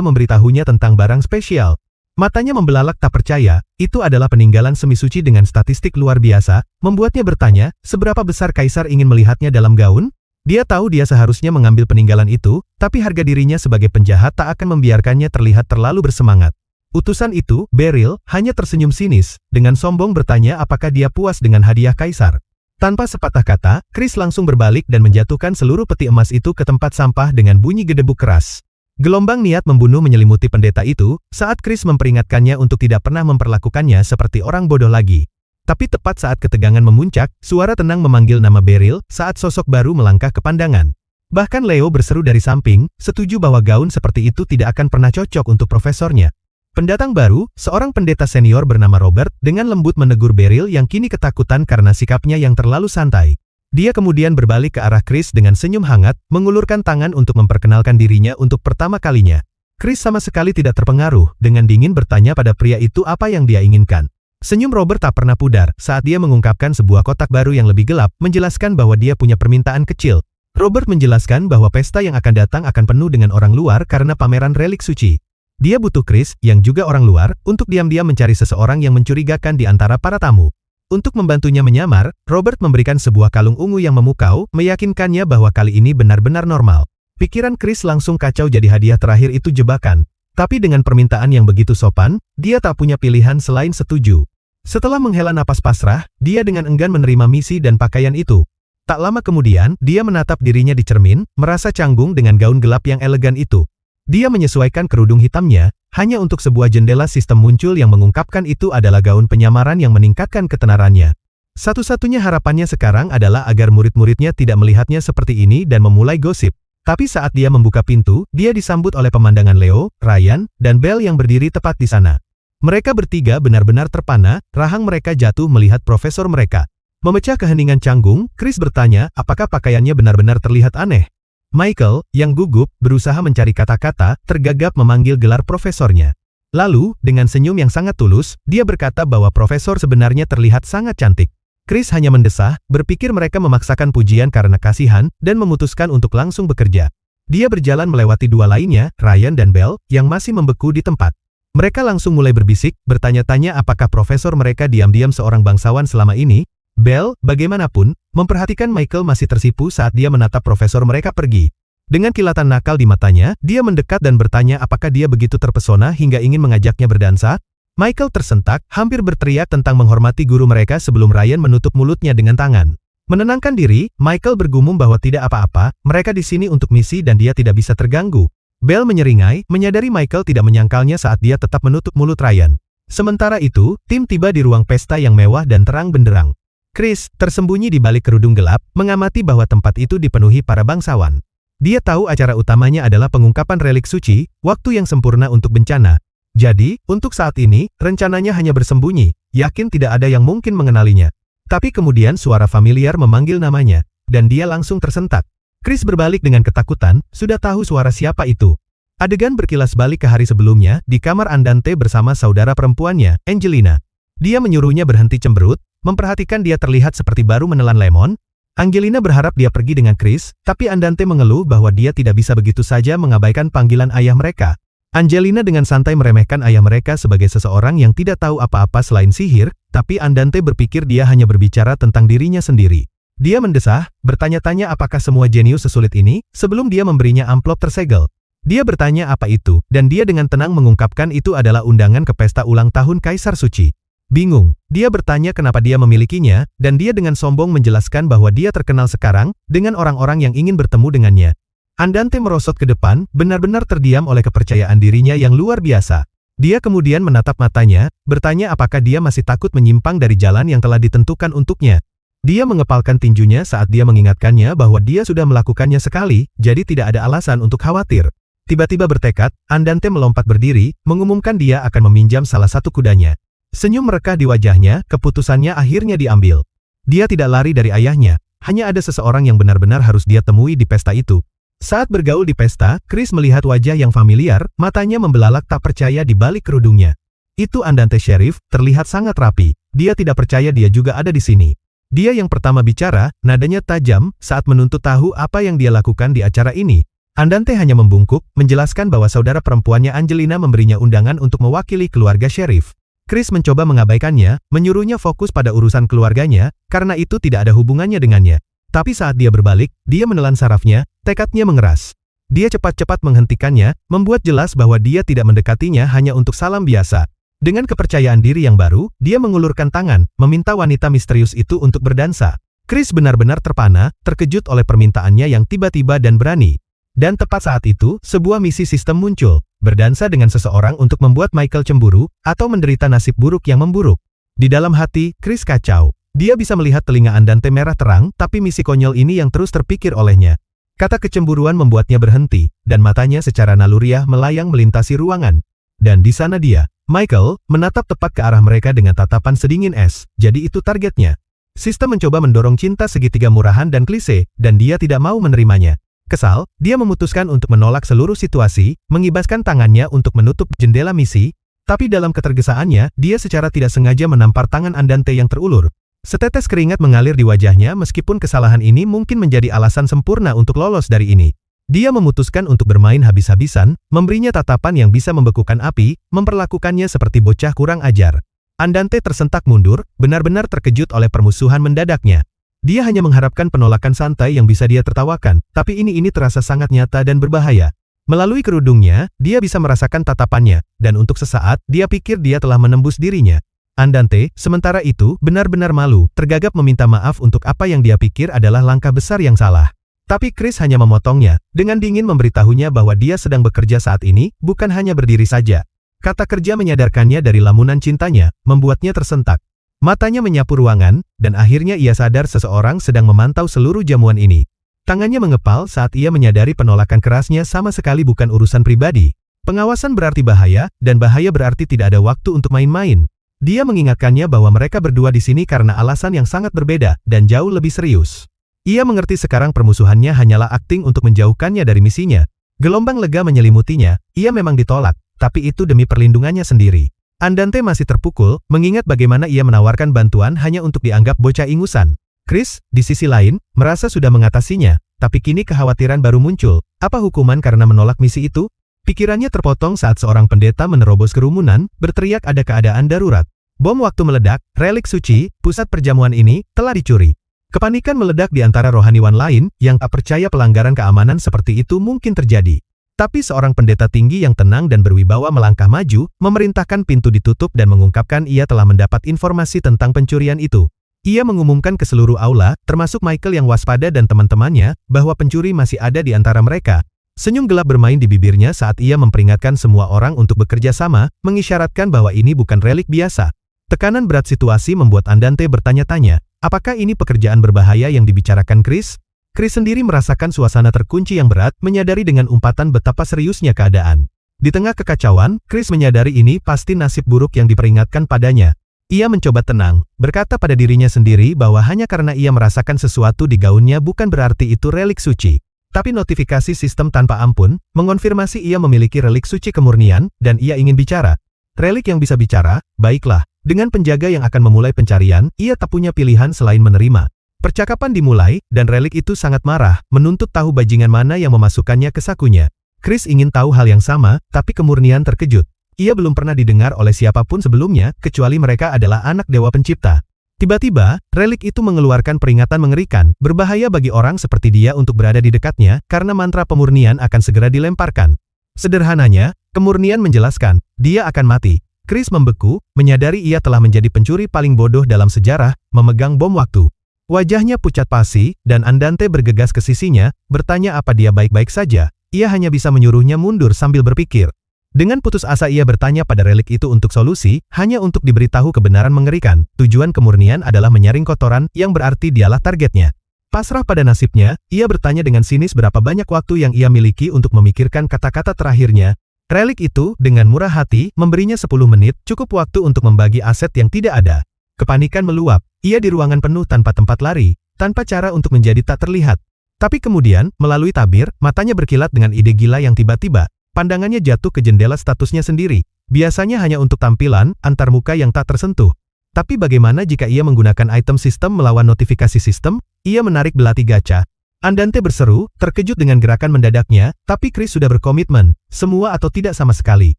memberitahunya tentang barang spesial. Matanya membelalak tak percaya, itu adalah peninggalan semi suci dengan statistik luar biasa, membuatnya bertanya, seberapa besar Kaisar ingin melihatnya dalam gaun? Dia tahu dia seharusnya mengambil peninggalan itu, tapi harga dirinya sebagai penjahat tak akan membiarkannya terlihat terlalu bersemangat. Utusan itu, Beryl, hanya tersenyum sinis, dengan sombong bertanya apakah dia puas dengan hadiah Kaisar. Tanpa sepatah kata, Chris langsung berbalik dan menjatuhkan seluruh peti emas itu ke tempat sampah dengan bunyi gedebuk keras. Gelombang niat membunuh menyelimuti pendeta itu, saat Chris memperingatkannya untuk tidak pernah memperlakukannya seperti orang bodoh lagi. Tapi tepat saat ketegangan memuncak, suara tenang memanggil nama Beryl saat sosok baru melangkah ke pandangan. Bahkan Leo berseru dari samping, setuju bahwa gaun seperti itu tidak akan pernah cocok untuk profesornya. Pendatang baru, seorang pendeta senior bernama Robert, dengan lembut menegur Beryl yang kini ketakutan karena sikapnya yang terlalu santai. Dia kemudian berbalik ke arah Chris dengan senyum hangat, mengulurkan tangan untuk memperkenalkan dirinya untuk pertama kalinya. Chris sama sekali tidak terpengaruh, dengan dingin bertanya pada pria itu apa yang dia inginkan. Senyum Robert tak pernah pudar saat dia mengungkapkan sebuah kotak baru yang lebih gelap, menjelaskan bahwa dia punya permintaan kecil. Robert menjelaskan bahwa pesta yang akan datang akan penuh dengan orang luar karena pameran relik suci. Dia butuh Chris, yang juga orang luar, untuk diam-diam mencari seseorang yang mencurigakan di antara para tamu. Untuk membantunya menyamar, Robert memberikan sebuah kalung ungu yang memukau, meyakinkannya bahwa kali ini benar-benar normal. Pikiran Chris langsung kacau jadi hadiah terakhir itu jebakan. Tapi dengan permintaan yang begitu sopan, dia tak punya pilihan selain setuju. Setelah menghela napas pasrah, dia dengan enggan menerima misi dan pakaian itu. Tak lama kemudian, dia menatap dirinya di cermin, merasa canggung dengan gaun gelap yang elegan itu. Dia menyesuaikan kerudung hitamnya, hanya untuk sebuah jendela sistem muncul yang mengungkapkan itu adalah gaun penyamaran yang meningkatkan ketenarannya. Satu-satunya harapannya sekarang adalah agar murid-muridnya tidak melihatnya seperti ini dan memulai gosip. Tapi saat dia membuka pintu, dia disambut oleh pemandangan Leo, Ryan, dan Belle yang berdiri tepat di sana. Mereka bertiga benar-benar terpana, rahang mereka jatuh melihat profesor mereka. Memecah keheningan canggung, Chris bertanya apakah pakaiannya benar-benar terlihat aneh. Michael, yang gugup, berusaha mencari kata-kata, tergagap memanggil gelar profesornya. Lalu, dengan senyum yang sangat tulus, dia berkata bahwa profesor sebenarnya terlihat sangat cantik. Chris hanya mendesah, berpikir mereka memaksakan pujian karena kasihan, dan memutuskan untuk langsung bekerja. Dia berjalan melewati dua lainnya, Ryan dan Belle, yang masih membeku di tempat. Mereka langsung mulai berbisik, bertanya-tanya apakah profesor mereka diam-diam seorang bangsawan selama ini. Belle, bagaimanapun, memperhatikan Michael masih tersipu saat dia menatap profesor mereka pergi. Dengan kilatan nakal di matanya, dia mendekat dan bertanya apakah dia begitu terpesona hingga ingin mengajaknya berdansa. Michael tersentak, hampir berteriak tentang menghormati guru mereka sebelum Ryan menutup mulutnya dengan tangan. Menenangkan diri, Michael bergumam bahwa tidak apa-apa, mereka di sini untuk misi dan dia tidak bisa terganggu. Belle menyeringai, menyadari Michael tidak menyangkalnya saat dia tetap menutup mulut Ryan. Sementara itu, tim tiba di ruang pesta yang mewah dan terang benderang. Chris, tersembunyi di balik kerudung gelap, mengamati bahwa tempat itu dipenuhi para bangsawan. Dia tahu acara utamanya adalah pengungkapan relik suci, waktu yang sempurna untuk bencana. Jadi, untuk saat ini, rencananya hanya bersembunyi, yakin tidak ada yang mungkin mengenalinya. Tapi kemudian suara familiar memanggil namanya, dan dia langsung tersentak. Chris berbalik dengan ketakutan, sudah tahu suara siapa itu. Adegan berkilas balik ke hari sebelumnya, di kamar Andante bersama saudara perempuannya, Angelina. Dia menyuruhnya berhenti cemberut, memperhatikan dia terlihat seperti baru menelan lemon. Angelina berharap dia pergi dengan Chris, tapi Andante mengeluh bahwa dia tidak bisa begitu saja mengabaikan panggilan ayah mereka. Angelina dengan santai meremehkan ayah mereka sebagai seseorang yang tidak tahu apa-apa selain sihir, tapi Andante berpikir dia hanya berbicara tentang dirinya sendiri. Dia mendesah, bertanya-tanya apakah semua jenius sesulit ini, sebelum dia memberinya amplop tersegel. Dia bertanya apa itu, dan dia dengan tenang mengungkapkan itu adalah undangan ke pesta ulang tahun Kaisar Suci. Bingung, dia bertanya kenapa dia memilikinya, dan dia dengan sombong menjelaskan bahwa dia terkenal sekarang, dengan orang-orang yang ingin bertemu dengannya. Andante merosot ke depan, benar-benar terdiam oleh kepercayaan dirinya yang luar biasa. Dia kemudian menatap matanya, bertanya apakah dia masih takut menyimpang dari jalan yang telah ditentukan untuknya. Dia mengepalkan tinjunya saat dia mengingatkannya bahwa dia sudah melakukannya sekali, jadi tidak ada alasan untuk khawatir. Tiba-tiba bertekad, Andante melompat berdiri, mengumumkan dia akan meminjam salah satu kudanya. Senyum merekah di wajahnya, keputusannya akhirnya diambil. Dia tidak lari dari ayahnya, hanya ada seseorang yang benar-benar harus dia temui di pesta itu. Saat bergaul di pesta, Chris melihat wajah yang familiar, matanya membelalak tak percaya di balik kerudungnya. Itu Andante Sheriff, terlihat sangat rapi. Dia tidak percaya dia juga ada di sini. Dia yang pertama bicara, nadanya tajam, saat menuntut tahu apa yang dia lakukan di acara ini. Andante hanya membungkuk, menjelaskan bahwa saudara perempuannya Angelina memberinya undangan untuk mewakili keluarga Sheriff. Chris mencoba mengabaikannya, menyuruhnya fokus pada urusan keluarganya, karena itu tidak ada hubungannya dengannya. Tapi saat dia berbalik, dia menelan sarafnya, tekadnya mengeras. Dia cepat-cepat menghentikannya, membuat jelas bahwa dia tidak mendekatinya hanya untuk salam biasa. Dengan kepercayaan diri yang baru, dia mengulurkan tangan, meminta wanita misterius itu untuk berdansa. Chris benar-benar terpana, terkejut oleh permintaannya yang tiba-tiba dan berani. Dan tepat saat itu, sebuah misi sistem muncul, berdansa dengan seseorang untuk membuat Michael cemburu, atau menderita nasib buruk yang memburuk. Di dalam hati, Chris kacau. Dia bisa melihat telinga Andante merah terang, tapi misi konyol ini yang terus terpikir olehnya. Kata kecemburuan membuatnya berhenti, dan matanya secara naluriah melayang melintasi ruangan. Dan di sana dia, Michael, menatap tepat ke arah mereka dengan tatapan sedingin es, jadi itu targetnya. Sistem mencoba mendorong cinta segitiga murahan dan klise, dan dia tidak mau menerimanya. Kesal, dia memutuskan untuk menolak seluruh situasi, mengibaskan tangannya untuk menutup jendela misi, tapi dalam ketergesaannya, dia secara tidak sengaja menampar tangan Andante yang terulur. Setetes keringat mengalir di wajahnya meskipun kesalahan ini mungkin menjadi alasan sempurna untuk lolos dari ini. Dia memutuskan untuk bermain habis-habisan, memberinya tatapan yang bisa membekukan api, memperlakukannya seperti bocah kurang ajar. Andante tersentak mundur, benar-benar terkejut oleh permusuhan mendadaknya. Dia hanya mengharapkan penolakan santai yang bisa dia tertawakan, tapi ini terasa sangat nyata dan berbahaya. Melalui kerudungnya, dia bisa merasakan tatapannya, dan untuk sesaat, dia pikir dia telah menembus dirinya. Andante, sementara itu, benar-benar malu, tergagap meminta maaf untuk apa yang dia pikir adalah langkah besar yang salah. Tapi Chris hanya memotongnya, dengan dingin memberitahunya bahwa dia sedang bekerja saat ini, bukan hanya berdiri saja. Kata kerja menyadarkannya dari lamunan cintanya, membuatnya tersentak. Matanya menyapu ruangan, dan akhirnya ia sadar seseorang sedang memantau seluruh jamuan ini. Tangannya mengepal saat ia menyadari penolakan kerasnya sama sekali bukan urusan pribadi. Pengawasan berarti bahaya, dan bahaya berarti tidak ada waktu untuk main-main. Dia mengingatkannya bahwa mereka berdua di sini karena alasan yang sangat berbeda, dan jauh lebih serius. Ia mengerti sekarang permusuhannya hanyalah akting untuk menjauhkannya dari misinya. Gelombang lega menyelimutinya, ia memang ditolak, tapi itu demi perlindungannya sendiri. Andante masih terpukul, mengingat bagaimana ia menawarkan bantuan hanya untuk dianggap bocah ingusan. Chris, di sisi lain, merasa sudah mengatasinya, tapi kini kekhawatiran baru muncul. Apa hukuman karena menolak misi itu? Pikirannya terpotong saat seorang pendeta menerobos kerumunan, berteriak ada keadaan darurat. Bom waktu meledak, relik suci, pusat perjamuan ini, telah dicuri. Kepanikan meledak di antara rohaniwan lain, yang tak percaya pelanggaran keamanan seperti itu mungkin terjadi. Tapi seorang pendeta tinggi yang tenang dan berwibawa melangkah maju, memerintahkan pintu ditutup dan mengungkapkan ia telah mendapat informasi tentang pencurian itu. Ia mengumumkan ke seluruh aula, termasuk Michael yang waspada dan teman-temannya, bahwa pencuri masih ada di antara mereka. Senyum gelap bermain di bibirnya saat ia memperingatkan semua orang untuk bekerja sama, mengisyaratkan bahwa ini bukan relik biasa. Tekanan berat situasi membuat Andante bertanya-tanya, apakah ini pekerjaan berbahaya yang dibicarakan Chris? Chris sendiri merasakan suasana terkunci yang berat, menyadari dengan umpatan betapa seriusnya keadaan. Di tengah kekacauan, Chris menyadari ini pasti nasib buruk yang diperingatkan padanya. Ia mencoba tenang, berkata pada dirinya sendiri bahwa hanya karena ia merasakan sesuatu di gaunnya bukan berarti itu relik suci. Tapi notifikasi sistem tanpa ampun, mengonfirmasi ia memiliki relik suci kemurnian, dan ia ingin bicara. Relik yang bisa bicara, baiklah. Dengan penjaga yang akan memulai pencarian, ia tak punya pilihan selain menerima. Percakapan dimulai, dan relik itu sangat marah, menuntut tahu bajingan mana yang memasukkannya ke sakunya. Chris ingin tahu hal yang sama, tapi kemurnian terkejut. Ia belum pernah didengar oleh siapapun sebelumnya, kecuali mereka adalah anak dewa pencipta. Tiba-tiba, relik itu mengeluarkan peringatan mengerikan, berbahaya bagi orang seperti dia untuk berada di dekatnya, karena mantra pemurnian akan segera dilemparkan. Sederhananya, kemurnian menjelaskan, dia akan mati. Chris membeku, menyadari ia telah menjadi pencuri paling bodoh dalam sejarah, memegang bom waktu. Wajahnya pucat pasi, dan Andante bergegas ke sisinya, bertanya apa dia baik-baik saja. Ia hanya bisa menyuruhnya mundur sambil berpikir. Dengan putus asa ia bertanya pada relik itu untuk solusi, hanya untuk diberitahu kebenaran mengerikan. Tujuan kemurnian adalah menyaring kotoran, yang berarti dialah targetnya. Pasrah pada nasibnya, ia bertanya dengan sinis berapa banyak waktu yang ia miliki untuk memikirkan kata-kata terakhirnya. Relik itu, dengan murah hati, memberinya 10 menit, cukup waktu untuk membagi aset yang tidak ada. Kepanikan meluap, ia di ruangan penuh tanpa tempat lari, tanpa cara untuk menjadi tak terlihat. Tapi kemudian, melalui tabir, matanya berkilat dengan ide gila yang tiba-tiba, pandangannya jatuh ke jendela statusnya sendiri, biasanya hanya untuk tampilan, antarmuka yang tak tersentuh. Tapi bagaimana jika ia menggunakan item sistem melawan notifikasi sistem? Ia menarik belati gacha. Andante berseru, terkejut dengan gerakan mendadaknya, tapi Chris sudah berkomitmen, semua atau tidak sama sekali.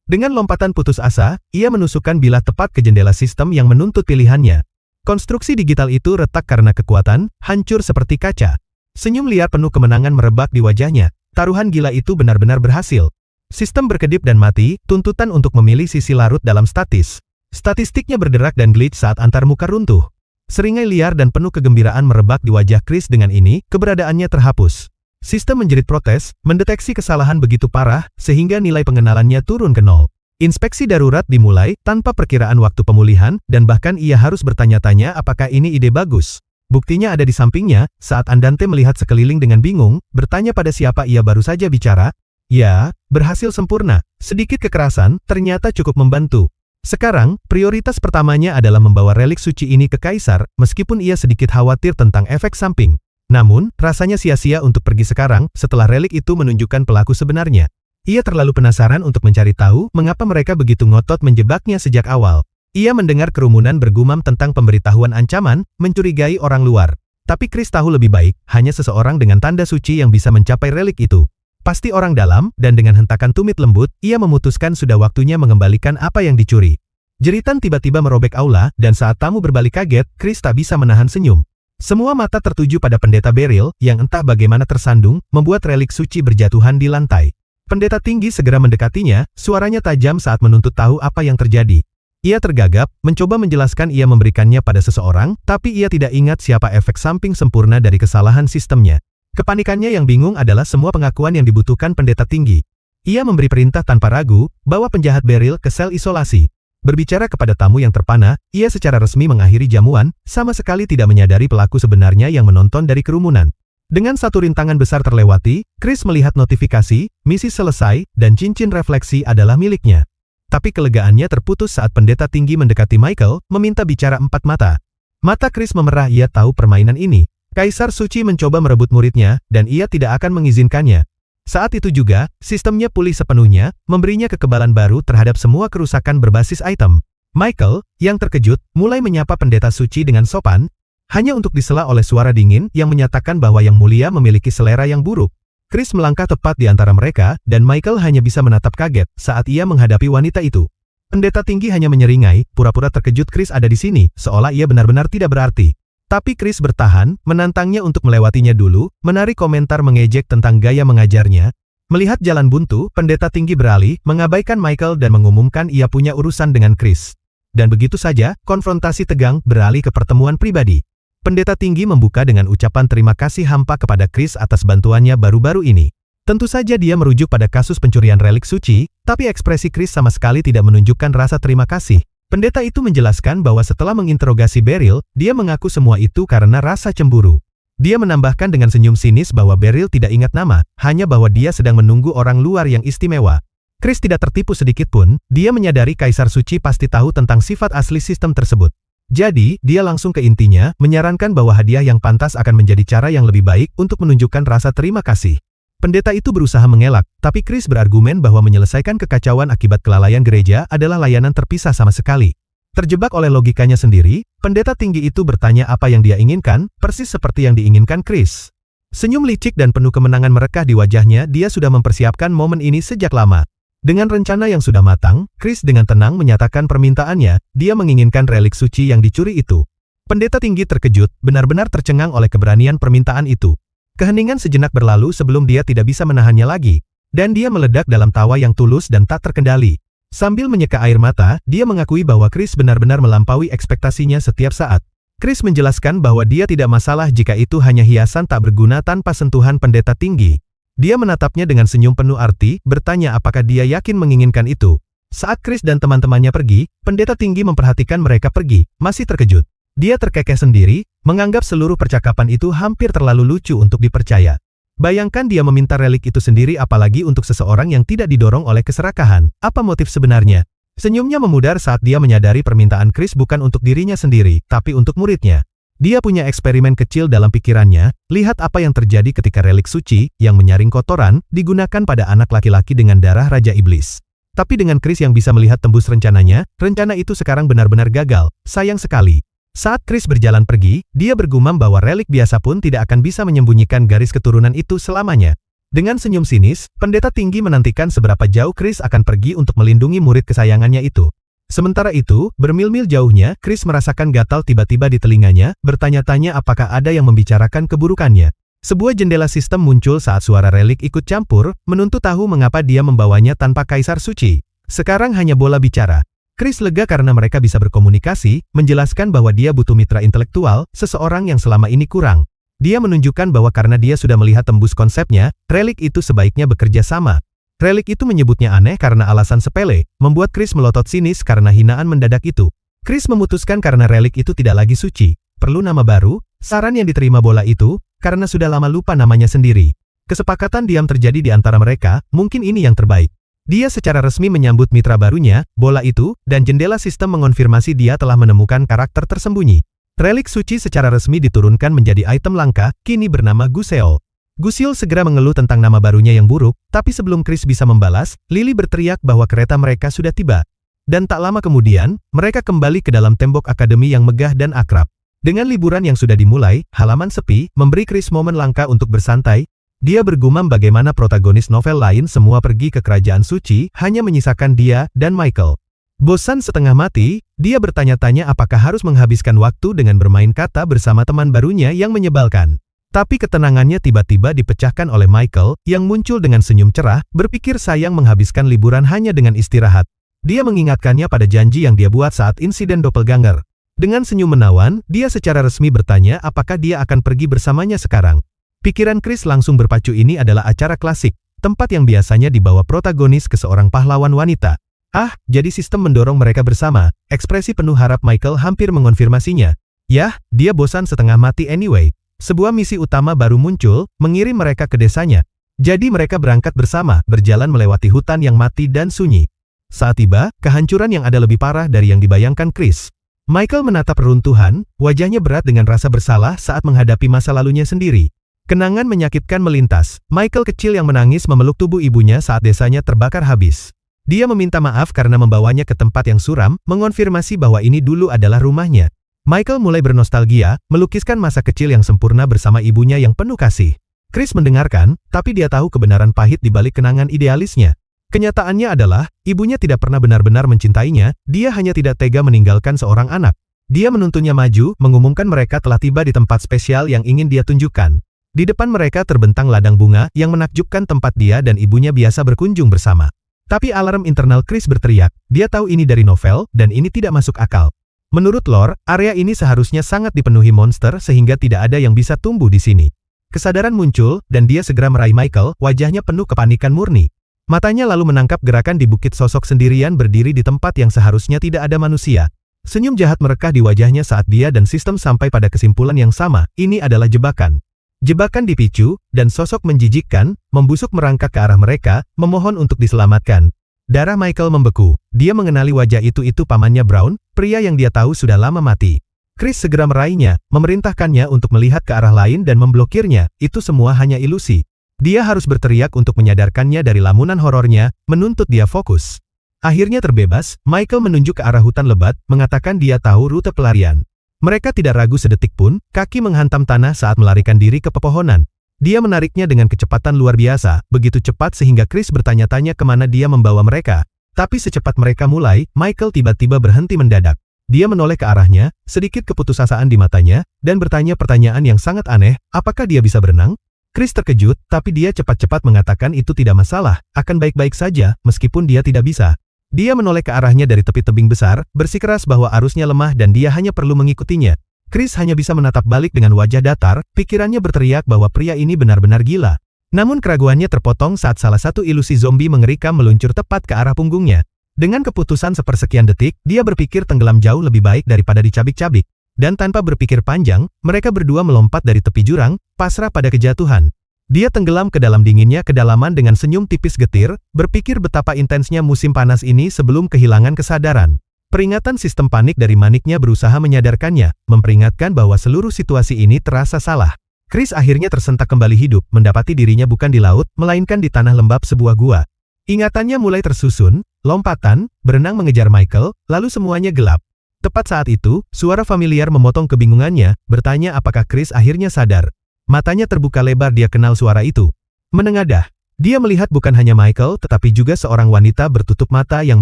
Dengan lompatan putus asa, ia menusukkan bilah tepat ke jendela sistem yang menuntut pilihannya. Konstruksi digital itu retak karena kekuatan, hancur seperti kaca. Senyum liar penuh kemenangan merebak di wajahnya, taruhan gila itu benar-benar berhasil. Sistem berkedip dan mati, tuntutan untuk memilih sisi larut dalam statis. Statistiknya berderak dan glitch saat antarmuka runtuh. Seringai liar dan penuh kegembiraan merebak di wajah Chris dengan ini, keberadaannya terhapus. Sistem menjerit protes, mendeteksi kesalahan begitu parah, sehingga nilai pengenalannya turun ke 0. Inspeksi darurat dimulai, tanpa perkiraan waktu pemulihan, dan bahkan ia harus bertanya-tanya apakah ini ide bagus. Buktinya ada di sampingnya, saat Andante melihat sekeliling dengan bingung, bertanya pada siapa ia baru saja bicara. Ya, berhasil sempurna, sedikit kekerasan, ternyata cukup membantu. Sekarang, prioritas pertamanya adalah membawa relik suci ini ke Kaisar, meskipun ia sedikit khawatir tentang efek samping. Namun, rasanya sia-sia untuk pergi sekarang, setelah relik itu menunjukkan pelaku sebenarnya. Ia terlalu penasaran untuk mencari tahu mengapa mereka begitu ngotot menjebaknya sejak awal. Ia mendengar kerumunan bergumam tentang pemberitahuan ancaman, mencurigai orang luar. Tapi Chris tahu lebih baik, hanya seseorang dengan tanda suci yang bisa mencapai relik itu. Pasti orang dalam, dan dengan hentakan tumit lembut, ia memutuskan sudah waktunya mengembalikan apa yang dicuri. Jeritan tiba-tiba merobek aula, dan saat tamu berbalik kaget, Chris tak bisa menahan senyum. Semua mata tertuju pada pendeta Beryl, yang entah bagaimana tersandung, membuat relik suci berjatuhan di lantai. Pendeta tinggi segera mendekatinya, suaranya tajam saat menuntut tahu apa yang terjadi. Ia tergagap, mencoba menjelaskan ia memberikannya pada seseorang, tapi ia tidak ingat siapa efek samping sempurna dari kesalahan sistemnya. Kepanikannya yang bingung adalah semua pengakuan yang dibutuhkan pendeta tinggi. Ia memberi perintah tanpa ragu, bawa penjahat Beryl ke sel isolasi. Berbicara kepada tamu yang terpana, ia secara resmi mengakhiri jamuan, sama sekali tidak menyadari pelaku sebenarnya yang menonton dari kerumunan. Dengan satu rintangan besar terlewati, Chris melihat notifikasi, misi selesai, dan cincin refleksi adalah miliknya. Tapi kelegaannya terputus saat pendeta tinggi mendekati Michael, meminta bicara empat mata. Mata Chris memerah, ia tahu permainan ini. Kaisar Suci mencoba merebut muridnya, dan ia tidak akan mengizinkannya. Saat itu juga, sistemnya pulih sepenuhnya, memberinya kekebalan baru terhadap semua kerusakan berbasis item. Michael, yang terkejut, mulai menyapa pendeta suci dengan sopan, hanya untuk disela oleh suara dingin yang menyatakan bahwa yang mulia memiliki selera yang buruk. Chris melangkah tepat di antara mereka, dan Michael hanya bisa menatap kaget saat ia menghadapi wanita itu. Pendeta tinggi hanya menyeringai, pura-pura terkejut Chris ada di sini, seolah ia benar-benar tidak berarti. Tapi Chris bertahan, menantangnya untuk melewatinya dulu, menarik komentar mengejek tentang gaya mengajarnya. Melihat jalan buntu, pendeta tinggi beralih, mengabaikan Michael dan mengumumkan ia punya urusan dengan Chris. Dan begitu saja, konfrontasi tegang beralih ke pertemuan pribadi. Pendeta tinggi membuka dengan ucapan terima kasih hampa kepada Chris atas bantuannya baru-baru ini. Tentu saja dia merujuk pada kasus pencurian relik suci, tapi ekspresi Chris sama sekali tidak menunjukkan rasa terima kasih. Pendeta itu menjelaskan bahwa setelah menginterogasi Beryl, dia mengaku semua itu karena rasa cemburu. Dia menambahkan dengan senyum sinis bahwa Beryl tidak ingat nama, hanya bahwa dia sedang menunggu orang luar yang istimewa. Chris tidak tertipu sedikit pun, dia menyadari Kaisar Suci pasti tahu tentang sifat asli sistem tersebut. Jadi, dia langsung ke intinya, menyarankan bahwa hadiah yang pantas akan menjadi cara yang lebih baik untuk menunjukkan rasa terima kasih. Pendeta itu berusaha mengelak, tapi Chris berargumen bahwa menyelesaikan kekacauan akibat kelalaian gereja adalah layanan terpisah sama sekali. Terjebak oleh logikanya sendiri, pendeta tinggi itu bertanya apa yang dia inginkan, persis seperti yang diinginkan Chris. Senyum licik dan penuh kemenangan merekah di wajahnya, dia sudah mempersiapkan momen ini sejak lama. Dengan rencana yang sudah matang, Chris dengan tenang menyatakan permintaannya, dia menginginkan relik suci yang dicuri itu. Pendeta tinggi terkejut, benar-benar tercengang oleh keberanian permintaan itu. Keheningan sejenak berlalu sebelum dia tidak bisa menahannya lagi, dan dia meledak dalam tawa yang tulus dan tak terkendali. Sambil menyeka air mata, dia mengakui bahwa Chris benar-benar melampaui ekspektasinya setiap saat. Chris menjelaskan bahwa dia tidak masalah jika itu hanya hiasan tak berguna tanpa sentuhan pendeta tinggi. Dia menatapnya dengan senyum penuh arti, bertanya apakah dia yakin menginginkan itu. Saat Chris dan teman-temannya pergi, pendeta tinggi memperhatikan mereka pergi, masih terkejut. Dia terkekeh sendiri, menganggap seluruh percakapan itu hampir terlalu lucu untuk dipercaya. Bayangkan dia meminta relik itu sendiri apalagi untuk seseorang yang tidak didorong oleh keserakahan. Apa motif sebenarnya? Senyumnya memudar saat dia menyadari permintaan Chris bukan untuk dirinya sendiri, tapi untuk muridnya. Dia punya eksperimen kecil dalam pikirannya, lihat apa yang terjadi ketika relik suci, yang menyaring kotoran, digunakan pada anak laki-laki dengan darah Raja Iblis. Tapi dengan Chris yang bisa melihat tembus rencananya, rencana itu sekarang benar-benar gagal, sayang sekali. Saat Chris berjalan pergi, dia bergumam bahwa relik biasa pun tidak akan bisa menyembunyikan garis keturunan itu selamanya. Dengan senyum sinis, pendeta tinggi menantikan seberapa jauh Chris akan pergi untuk melindungi murid kesayangannya itu. Sementara itu, bermil-mil jauhnya, Chris merasakan gatal tiba-tiba di telinganya, bertanya-tanya apakah ada yang membicarakan keburukannya. Sebuah jendela sistem muncul saat suara relik ikut campur, menuntut tahu mengapa dia membawanya tanpa kaisar suci. Sekarang hanya bola bicara. Chris lega karena mereka bisa berkomunikasi, menjelaskan bahwa dia butuh mitra intelektual, seseorang yang selama ini kurang. Dia menunjukkan bahwa karena dia sudah melihat tembus konsepnya, relik itu sebaiknya bekerja sama. Relik itu menyebutnya aneh karena alasan sepele, membuat Chris melotot sinis karena hinaan mendadak itu. Chris memutuskan karena relik itu tidak lagi suci, perlu nama baru, saran yang diterima bola itu, karena sudah lama lupa namanya sendiri. Kesepakatan diam terjadi di antara mereka, mungkin ini yang terbaik. Dia secara resmi menyambut mitra barunya, bola itu, dan jendela sistem mengonfirmasi dia telah menemukan karakter tersembunyi. Relik suci secara resmi diturunkan menjadi item langka, kini bernama Guseol. Guseol segera mengeluh tentang nama barunya yang buruk, tapi sebelum Chris bisa membalas, Lily berteriak bahwa kereta mereka sudah tiba. Dan tak lama kemudian, mereka kembali ke dalam tembok akademi yang megah dan akrab. Dengan liburan yang sudah dimulai, halaman sepi, memberi Chris momen langka untuk bersantai. Dia bergumam bagaimana protagonis novel lain semua pergi ke kerajaan suci, hanya menyisakan dia dan Michael. Bosan setengah mati, dia bertanya-tanya apakah harus menghabiskan waktu dengan bermain kata bersama teman barunya yang menyebalkan. Tapi ketenangannya tiba-tiba dipecahkan oleh Michael, yang muncul dengan senyum cerah, berpikir sayang menghabiskan liburan hanya dengan istirahat. Dia mengingatkannya pada janji yang dia buat saat insiden doppelganger. Dengan senyum menawan, dia secara resmi bertanya apakah dia akan pergi bersamanya sekarang. Pikiran Chris langsung berpacu, ini adalah acara klasik, tempat yang biasanya dibawa protagonis ke seorang pahlawan wanita. Ah, jadi sistem mendorong mereka bersama, ekspresi penuh harap Michael hampir mengonfirmasinya. Yah, dia bosan setengah mati anyway. Sebuah misi utama baru muncul, mengirim mereka ke desanya. Jadi mereka berangkat bersama, berjalan melewati hutan yang mati dan sunyi. Saat tiba, kehancuran yang ada lebih parah dari yang dibayangkan Chris. Michael menatap reruntuhan, wajahnya berat dengan rasa bersalah saat menghadapi masa lalunya sendiri. Kenangan menyakitkan melintas. Michael kecil yang menangis memeluk tubuh ibunya saat desanya terbakar habis. Dia meminta maaf karena membawanya ke tempat yang suram, mengonfirmasi bahwa ini dulu adalah rumahnya. Michael mulai bernostalgia, melukiskan masa kecil yang sempurna bersama ibunya yang penuh kasih. Chris mendengarkan, tapi dia tahu kebenaran pahit di balik kenangan idealisnya. Kenyataannya adalah, ibunya tidak pernah benar-benar mencintainya, dia hanya tidak tega meninggalkan seorang anak. Dia menuntunnya maju, mengumumkan mereka telah tiba di tempat spesial yang ingin dia tunjukkan. Di depan mereka terbentang ladang bunga yang menakjubkan tempat dia dan ibunya biasa berkunjung bersama. Tapi alarm internal Chris berteriak, dia tahu ini dari novel, dan ini tidak masuk akal. Menurut lore, area ini seharusnya sangat dipenuhi monster sehingga tidak ada yang bisa tumbuh di sini. Kesadaran muncul, dan dia segera meraih Michael, wajahnya penuh kepanikan murni. Matanya lalu menangkap gerakan di bukit sosok sendirian berdiri di tempat yang seharusnya tidak ada manusia. Senyum jahat merekah di wajahnya saat dia dan sistem sampai pada kesimpulan yang sama, ini adalah jebakan. Jebakan dipicu, dan sosok menjijikkan, membusuk merangkak ke arah mereka, memohon untuk diselamatkan. Darah Michael membeku, dia mengenali wajah itu pamannya Brown, pria yang dia tahu sudah lama mati. Chris segera meraihnya, memerintahkannya untuk melihat ke arah lain dan memblokirnya, itu semua hanya ilusi. Dia harus berteriak untuk menyadarkannya dari lamunan horornya, menuntut dia fokus. Akhirnya terbebas, Michael menunjuk ke arah hutan lebat, mengatakan dia tahu rute pelarian. Mereka tidak ragu sedetik pun, kaki menghantam tanah saat melarikan diri ke pepohonan. Dia menariknya dengan kecepatan luar biasa, begitu cepat sehingga Chris bertanya-tanya kemana dia membawa mereka. Tapi secepat mereka mulai, Michael tiba-tiba berhenti mendadak. Dia menoleh ke arahnya, sedikit keputusasaan di matanya, dan bertanya pertanyaan yang sangat aneh, apakah dia bisa berenang? Chris terkejut, tapi dia cepat-cepat mengatakan itu tidak masalah, akan baik-baik saja, meskipun dia tidak bisa. Dia menoleh ke arahnya dari tepi tebing besar, bersikeras bahwa arusnya lemah dan dia hanya perlu mengikutinya. Chris hanya bisa menatap balik dengan wajah datar, pikirannya berteriak bahwa pria ini benar-benar gila. Namun keraguannya terpotong saat salah satu ilusi zombie mengerikan meluncur tepat ke arah punggungnya. Dengan keputusan sepersekian detik, dia berpikir tenggelam jauh lebih baik daripada dicabik-cabik. Dan tanpa berpikir panjang, mereka berdua melompat dari tepi jurang, pasrah pada kejatuhan. Dia tenggelam ke dalam dinginnya kedalaman dengan senyum tipis getir, berpikir betapa intensnya musim panas ini sebelum kehilangan kesadaran. Peringatan sistem panik dari maniknya berusaha menyadarkannya, memperingatkan bahwa seluruh situasi ini terasa salah. Chris akhirnya tersentak kembali hidup, mendapati dirinya bukan di laut, melainkan di tanah lembab sebuah gua. Ingatannya mulai tersusun, lompatan, berenang mengejar Michael, lalu semuanya gelap. Tepat saat itu, suara familiar memotong kebingungannya, bertanya apakah Chris akhirnya sadar. Matanya terbuka lebar, dia kenal suara itu. Menengadah. Dia melihat bukan hanya Michael tetapi juga seorang wanita bertutup mata yang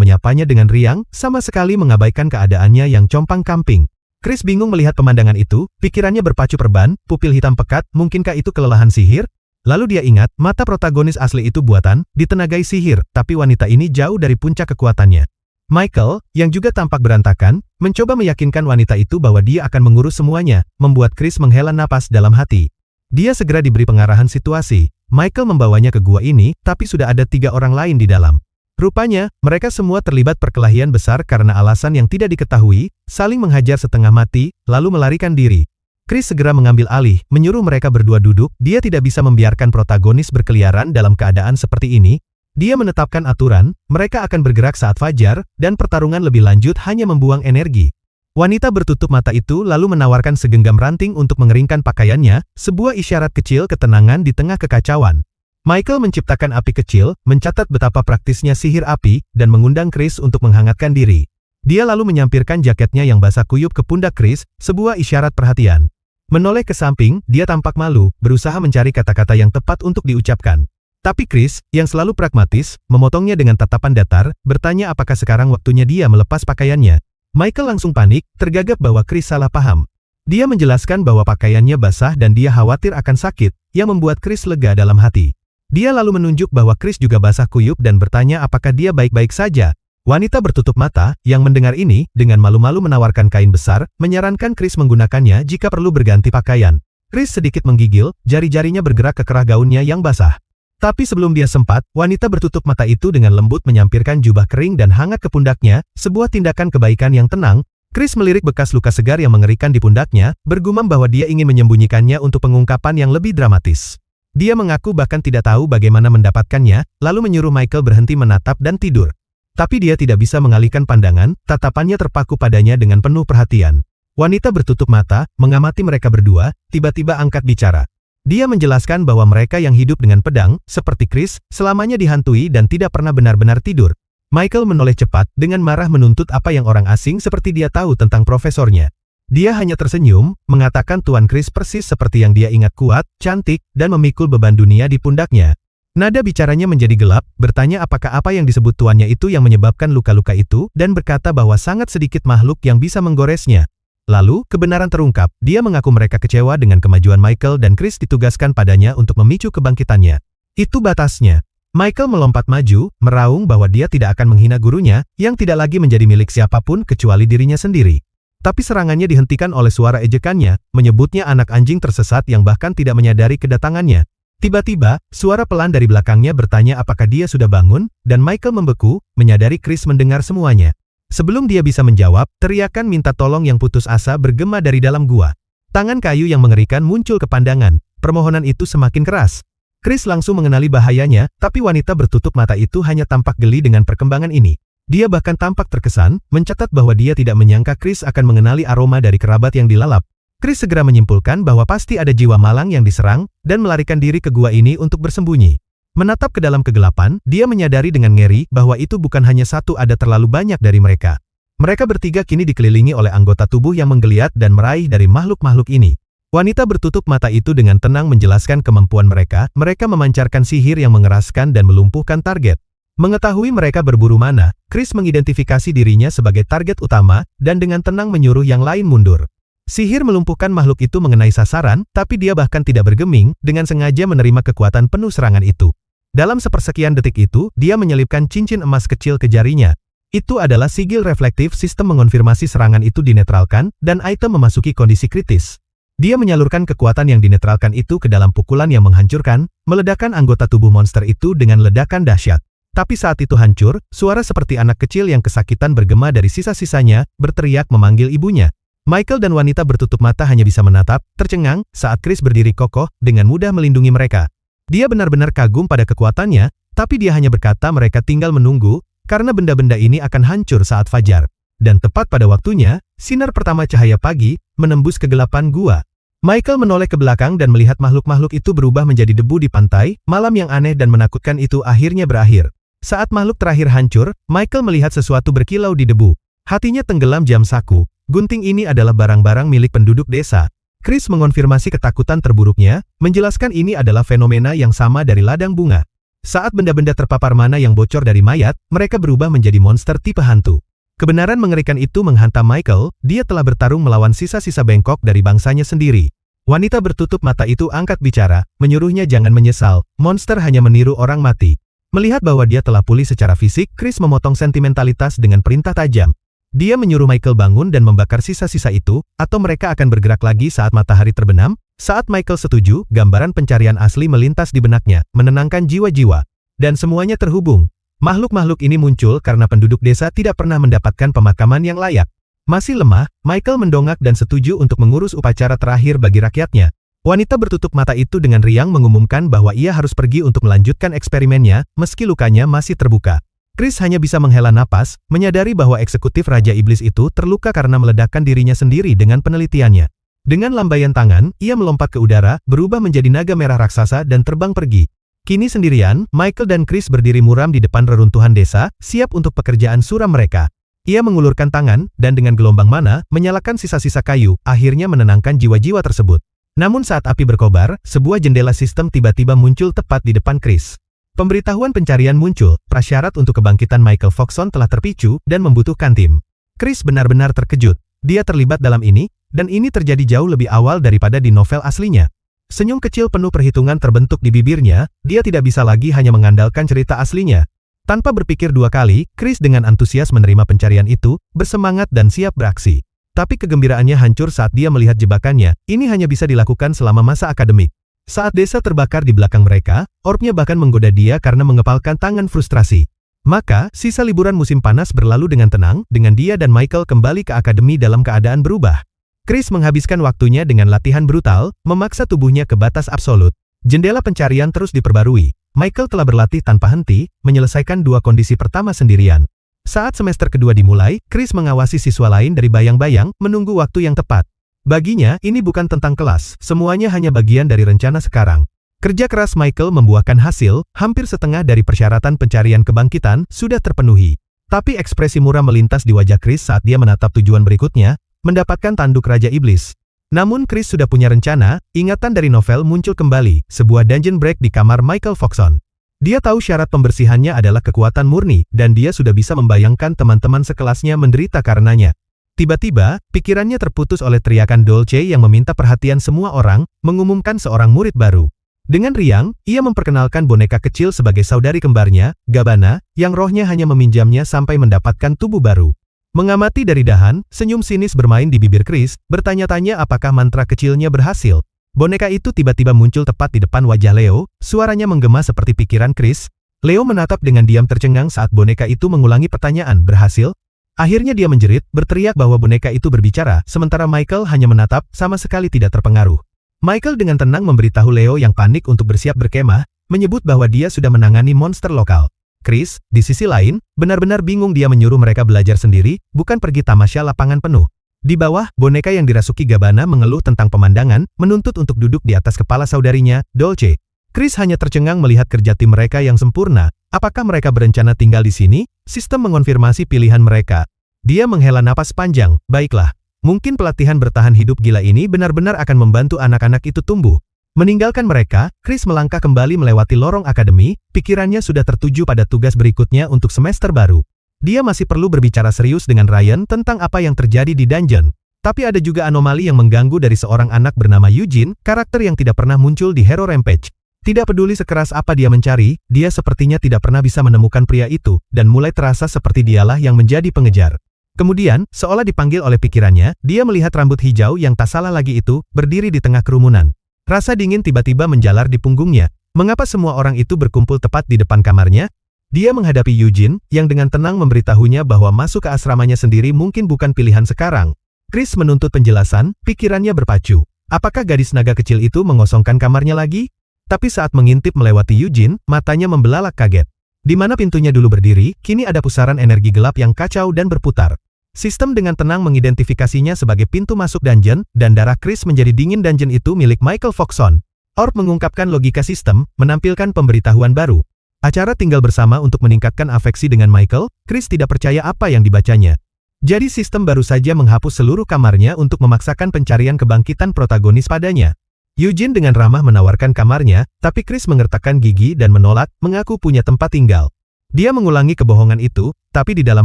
menyapanya dengan riang, sama sekali mengabaikan keadaannya yang compang-camping. Chris bingung melihat pemandangan itu, pikirannya berpacu perban, pupil hitam pekat, mungkinkah itu kelelahan sihir? Lalu dia ingat, mata protagonis asli itu buatan, ditenagai sihir, tapi wanita ini jauh dari puncak kekuatannya. Michael, yang juga tampak berantakan, mencoba meyakinkan wanita itu bahwa dia akan mengurus semuanya, membuat Chris menghela napas dalam hati. Dia segera diberi pengarahan situasi. Michael membawanya ke gua ini, tapi sudah ada 3 orang lain di dalam. Rupanya, mereka semua terlibat perkelahian besar karena alasan yang tidak diketahui, saling menghajar setengah mati, lalu melarikan diri. Chris segera mengambil alih, menyuruh mereka berdua duduk, dia tidak bisa membiarkan protagonis berkeliaran dalam keadaan seperti ini. Dia menetapkan aturan, mereka akan bergerak saat fajar, dan pertarungan lebih lanjut hanya membuang energi. Wanita bertutup mata itu lalu menawarkan segenggam ranting untuk mengeringkan pakaiannya, sebuah isyarat kecil ketenangan di tengah kekacauan. Michael menciptakan api kecil, mencatat betapa praktisnya sihir api, dan mengundang Chris untuk menghangatkan diri. Dia lalu menyampirkan jaketnya yang basah kuyup ke pundak Chris, sebuah isyarat perhatian. Menoleh ke samping, dia tampak malu, berusaha mencari kata-kata yang tepat untuk diucapkan. Tapi Chris, yang selalu pragmatis, memotongnya dengan tatapan datar, bertanya apakah sekarang waktunya dia melepas pakaiannya. Michael langsung panik, tergagap bahwa Chris salah paham. Dia menjelaskan bahwa pakaiannya basah dan dia khawatir akan sakit, yang membuat Chris lega dalam hati. Dia lalu menunjuk bahwa Chris juga basah kuyup dan bertanya apakah dia baik-baik saja. Wanita bertutup mata, yang mendengar ini, dengan malu-malu menawarkan kain besar, menyarankan Chris menggunakannya jika perlu berganti pakaian. Chris sedikit menggigil, jari-jarinya bergerak ke kerah gaunnya yang basah. Tapi sebelum dia sempat, wanita bertutup mata itu dengan lembut menyampirkan jubah kering dan hangat ke pundaknya, sebuah tindakan kebaikan yang tenang. Chris melirik bekas luka segar yang mengerikan di pundaknya, bergumam bahwa dia ingin menyembunyikannya untuk pengungkapan yang lebih dramatis. Dia mengaku bahkan tidak tahu bagaimana mendapatkannya, lalu menyuruh Michael berhenti menatap dan tidur. Tapi dia tidak bisa mengalihkan pandangan, tatapannya terpaku padanya dengan penuh perhatian. Wanita bertutup mata, mengamati mereka berdua, tiba-tiba angkat bicara. Dia menjelaskan bahwa mereka yang hidup dengan pedang, seperti Chris, selamanya dihantui dan tidak pernah benar-benar tidur. Michael menoleh cepat, dengan marah menuntut apa yang orang asing seperti dia tahu tentang profesornya. Dia hanya tersenyum, mengatakan Tuan Chris persis seperti yang dia ingat, kuat, cantik, dan memikul beban dunia di pundaknya. Nada bicaranya menjadi gelap, bertanya apakah apa yang disebut tuannya itu yang menyebabkan luka-luka itu, dan berkata bahwa sangat sedikit makhluk yang bisa menggoresnya. Lalu, kebenaran terungkap, dia mengaku mereka kecewa dengan kemajuan Michael dan Chris ditugaskan padanya untuk memicu kebangkitannya. Itu batasnya. Michael melompat maju, meraung bahwa dia tidak akan menghina gurunya, yang tidak lagi menjadi milik siapapun kecuali dirinya sendiri. Tapi serangannya dihentikan oleh suara ejekannya, menyebutnya anak anjing tersesat yang bahkan tidak menyadari kedatangannya. Tiba-tiba, suara pelan dari belakangnya bertanya apakah dia sudah bangun, dan Michael membeku, menyadari Chris mendengar semuanya. Sebelum dia bisa menjawab, teriakan minta tolong yang putus asa bergema dari dalam gua. Tangan kayu yang mengerikan muncul ke pandangan. Permohonan itu semakin keras. Chris langsung mengenali bahayanya, tapi wanita bertutup mata itu hanya tampak geli dengan perkembangan ini. Dia bahkan tampak terkesan, mencatat bahwa dia tidak menyangka Chris akan mengenali aroma dari kerabat yang dilalap. Chris segera menyimpulkan bahwa pasti ada jiwa malang yang diserang, dan melarikan diri ke gua ini untuk bersembunyi. Menatap ke dalam kegelapan, dia menyadari dengan ngeri bahwa itu bukan hanya satu, ada terlalu banyak dari mereka. Mereka bertiga kini dikelilingi oleh anggota tubuh yang menggeliat dan meraih dari makhluk-makhluk ini. Wanita bertutup mata itu dengan tenang menjelaskan kemampuan mereka memancarkan sihir yang mengeraskan dan melumpuhkan target. Mengetahui mereka berburu mana, Chris mengidentifikasi dirinya sebagai target utama, dan dengan tenang menyuruh yang lain mundur. Sihir melumpuhkan makhluk itu mengenai sasaran, tapi dia bahkan tidak bergeming, dengan sengaja menerima kekuatan penuh serangan itu. Dalam sepersekian detik itu, dia menyelipkan cincin emas kecil ke jarinya. Itu adalah sigil reflektif, sistem mengonfirmasi serangan itu dinetralkan, dan item memasuki kondisi kritis. Dia menyalurkan kekuatan yang dinetralkan itu ke dalam pukulan yang menghancurkan, meledakkan anggota tubuh monster itu dengan ledakan dahsyat. Tapi saat itu hancur, suara seperti anak kecil yang kesakitan bergema dari sisa-sisanya, berteriak memanggil ibunya. Michael dan wanita bertutup mata hanya bisa menatap, tercengang, saat Chris berdiri kokoh, dengan mudah melindungi mereka. Dia benar-benar kagum pada kekuatannya, tapi dia hanya berkata mereka tinggal menunggu, karena benda-benda ini akan hancur saat fajar. Dan tepat pada waktunya, sinar pertama cahaya pagi menembus kegelapan gua. Michael menoleh ke belakang dan melihat makhluk-makhluk itu berubah menjadi debu di pantai. Malam yang aneh dan menakutkan itu akhirnya berakhir. Saat makhluk terakhir hancur, Michael melihat sesuatu berkilau di debu. Hatinya tenggelam jam saku. Gunting ini adalah barang-barang milik penduduk desa. Chris mengonfirmasi ketakutan terburuknya, menjelaskan ini adalah fenomena yang sama dari ladang bunga. Saat benda-benda terpapar mana yang bocor dari mayat, mereka berubah menjadi monster tipe hantu. Kebenaran mengerikan itu menghantam Michael, dia telah bertarung melawan sisa-sisa bengkok dari bangsanya sendiri. Wanita bertutup mata itu angkat bicara, menyuruhnya jangan menyesal, monster hanya meniru orang mati. Melihat bahwa dia telah pulih secara fisik, Chris memotong sentimentalitas dengan perintah tajam. Dia menyuruh Michael bangun dan membakar sisa-sisa itu, atau mereka akan bergerak lagi saat matahari terbenam. Saat Michael setuju, gambaran pencarian asli melintas di benaknya, menenangkan jiwa-jiwa. Dan semuanya terhubung. Makhluk-makhluk ini muncul karena penduduk desa tidak pernah mendapatkan pemakaman yang layak. Masih lemah, Michael mendongak dan setuju untuk mengurus upacara terakhir bagi rakyatnya. Wanita bertutup mata itu dengan riang mengumumkan bahwa ia harus pergi untuk melanjutkan eksperimennya, meski lukanya masih terbuka. Chris hanya bisa menghela napas, menyadari bahwa eksekutif Raja Iblis itu terluka karena meledakkan dirinya sendiri dengan penelitiannya. Dengan lambaian tangan, ia melompat ke udara, berubah menjadi naga merah raksasa dan terbang pergi. Kini sendirian, Michael dan Chris berdiri muram di depan reruntuhan desa, siap untuk pekerjaan suram mereka. Ia mengulurkan tangan, dan dengan gelombang mana, menyalakan sisa-sisa kayu, akhirnya menenangkan jiwa-jiwa tersebut. Namun saat api berkobar, sebuah jendela sistem tiba-tiba muncul tepat di depan Chris. Pemberitahuan pencarian muncul, prasyarat untuk kebangkitan Michael Foxon telah terpicu, dan membutuhkan tim. Chris benar-benar terkejut. Dia terlibat dalam ini, dan ini terjadi jauh lebih awal daripada di novel aslinya. Senyum kecil penuh perhitungan terbentuk di bibirnya, dia tidak bisa lagi hanya mengandalkan cerita aslinya. Tanpa berpikir dua kali, Chris dengan antusias menerima pencarian itu, bersemangat dan siap beraksi. Tapi kegembiraannya hancur saat dia melihat jebakannya, ini hanya bisa dilakukan selama masa akademik. Saat desa terbakar di belakang mereka, orbnya bahkan menggoda dia karena mengepalkan tangan frustrasi. Maka, sisa liburan musim panas berlalu dengan tenang, dengan dia dan Michael kembali ke akademi dalam keadaan berubah. Chris menghabiskan waktunya dengan latihan brutal, memaksa tubuhnya ke batas absolut. Jendela pencarian terus diperbarui. Michael telah berlatih tanpa henti, menyelesaikan dua kondisi pertama sendirian. Saat semester kedua dimulai, Chris mengawasi siswa lain dari bayang-bayang, menunggu waktu yang tepat. Baginya, ini bukan tentang kelas, semuanya hanya bagian dari rencana sekarang. Kerja keras Michael membuahkan hasil, hampir setengah dari persyaratan pencarian kebangkitan sudah terpenuhi. Tapi ekspresi muram melintas di wajah Chris saat dia menatap tujuan berikutnya, mendapatkan tanduk Raja Iblis. Namun Chris sudah punya rencana, ingatan dari novel muncul kembali, sebuah dungeon break di kamar Michael Foxon. Dia tahu syarat pembersihannya adalah kekuatan murni, dan dia sudah bisa membayangkan teman-teman sekelasnya menderita karenanya. Tiba-tiba, pikirannya terputus oleh teriakan Dolce yang meminta perhatian semua orang, mengumumkan seorang murid baru. Dengan riang, ia memperkenalkan boneka kecil sebagai saudari kembarnya, Gabbana, yang rohnya hanya meminjamnya sampai mendapatkan tubuh baru. Mengamati dari dahan, senyum sinis bermain di bibir Chris, bertanya-tanya apakah mantra kecilnya berhasil. Boneka itu tiba-tiba muncul tepat di depan wajah Leo, suaranya menggema seperti pikiran Chris. Leo menatap dengan diam tercengang saat boneka itu mengulangi pertanyaan, berhasil? Akhirnya dia menjerit, berteriak bahwa boneka itu berbicara, sementara Michael hanya menatap, sama sekali tidak terpengaruh. Michael dengan tenang memberitahu Leo yang panik untuk bersiap berkemah, menyebut bahwa dia sudah menangani monster lokal. Chris, di sisi lain, benar-benar bingung dia menyuruh mereka belajar sendiri, bukan pergi tamasya lapangan penuh. Di bawah, boneka yang dirasuki Gabbana mengeluh tentang pemandangan, menuntut untuk duduk di atas kepala saudarinya, Dolce. Chris hanya tercengang melihat kerja tim mereka yang sempurna. Apakah mereka berencana tinggal di sini? Sistem mengonfirmasi pilihan mereka. Dia menghela napas panjang, baiklah. Mungkin pelatihan bertahan hidup gila ini benar-benar akan membantu anak-anak itu tumbuh. Meninggalkan mereka, Chris melangkah kembali melewati lorong akademi, pikirannya sudah tertuju pada tugas berikutnya untuk semester baru. Dia masih perlu berbicara serius dengan Ryan tentang apa yang terjadi di dungeon. Tapi ada juga anomali yang mengganggu dari seorang anak bernama Eugene, karakter yang tidak pernah muncul di Hero Rampage. Tidak peduli sekeras apa dia mencari, dia sepertinya tidak pernah bisa menemukan pria itu, dan mulai terasa seperti dialah yang menjadi pengejar. Kemudian, seolah dipanggil oleh pikirannya, dia melihat rambut hijau yang tak salah lagi itu, berdiri di tengah kerumunan. Rasa dingin tiba-tiba menjalar di punggungnya. Mengapa semua orang itu berkumpul tepat di depan kamarnya? Dia menghadapi Eugene, yang dengan tenang memberitahunya bahwa masuk ke asramanya sendiri mungkin bukan pilihan sekarang. Chris menuntut penjelasan, pikirannya berpacu. Apakah gadis naga kecil itu mengosongkan kamarnya lagi? Tapi saat mengintip melewati Eugene, matanya membelalak kaget. Di mana pintunya dulu berdiri, kini ada pusaran energi gelap yang kacau dan berputar. Sistem dengan tenang mengidentifikasinya sebagai pintu masuk dungeon, dan darah Chris menjadi dingin. Dungeon itu milik Michael Foxon. Orb mengungkapkan logika sistem, menampilkan pemberitahuan baru. Acara tinggal bersama untuk meningkatkan afeksi dengan Michael. Chris tidak percaya apa yang dibacanya. Jadi sistem baru saja menghapus seluruh kamarnya untuk memaksakan pencarian kebangkitan protagonis padanya. Eugene dengan ramah menawarkan kamarnya, tapi Chris mengertakkan gigi dan menolak, mengaku punya tempat tinggal. Dia mengulangi kebohongan itu, tapi di dalam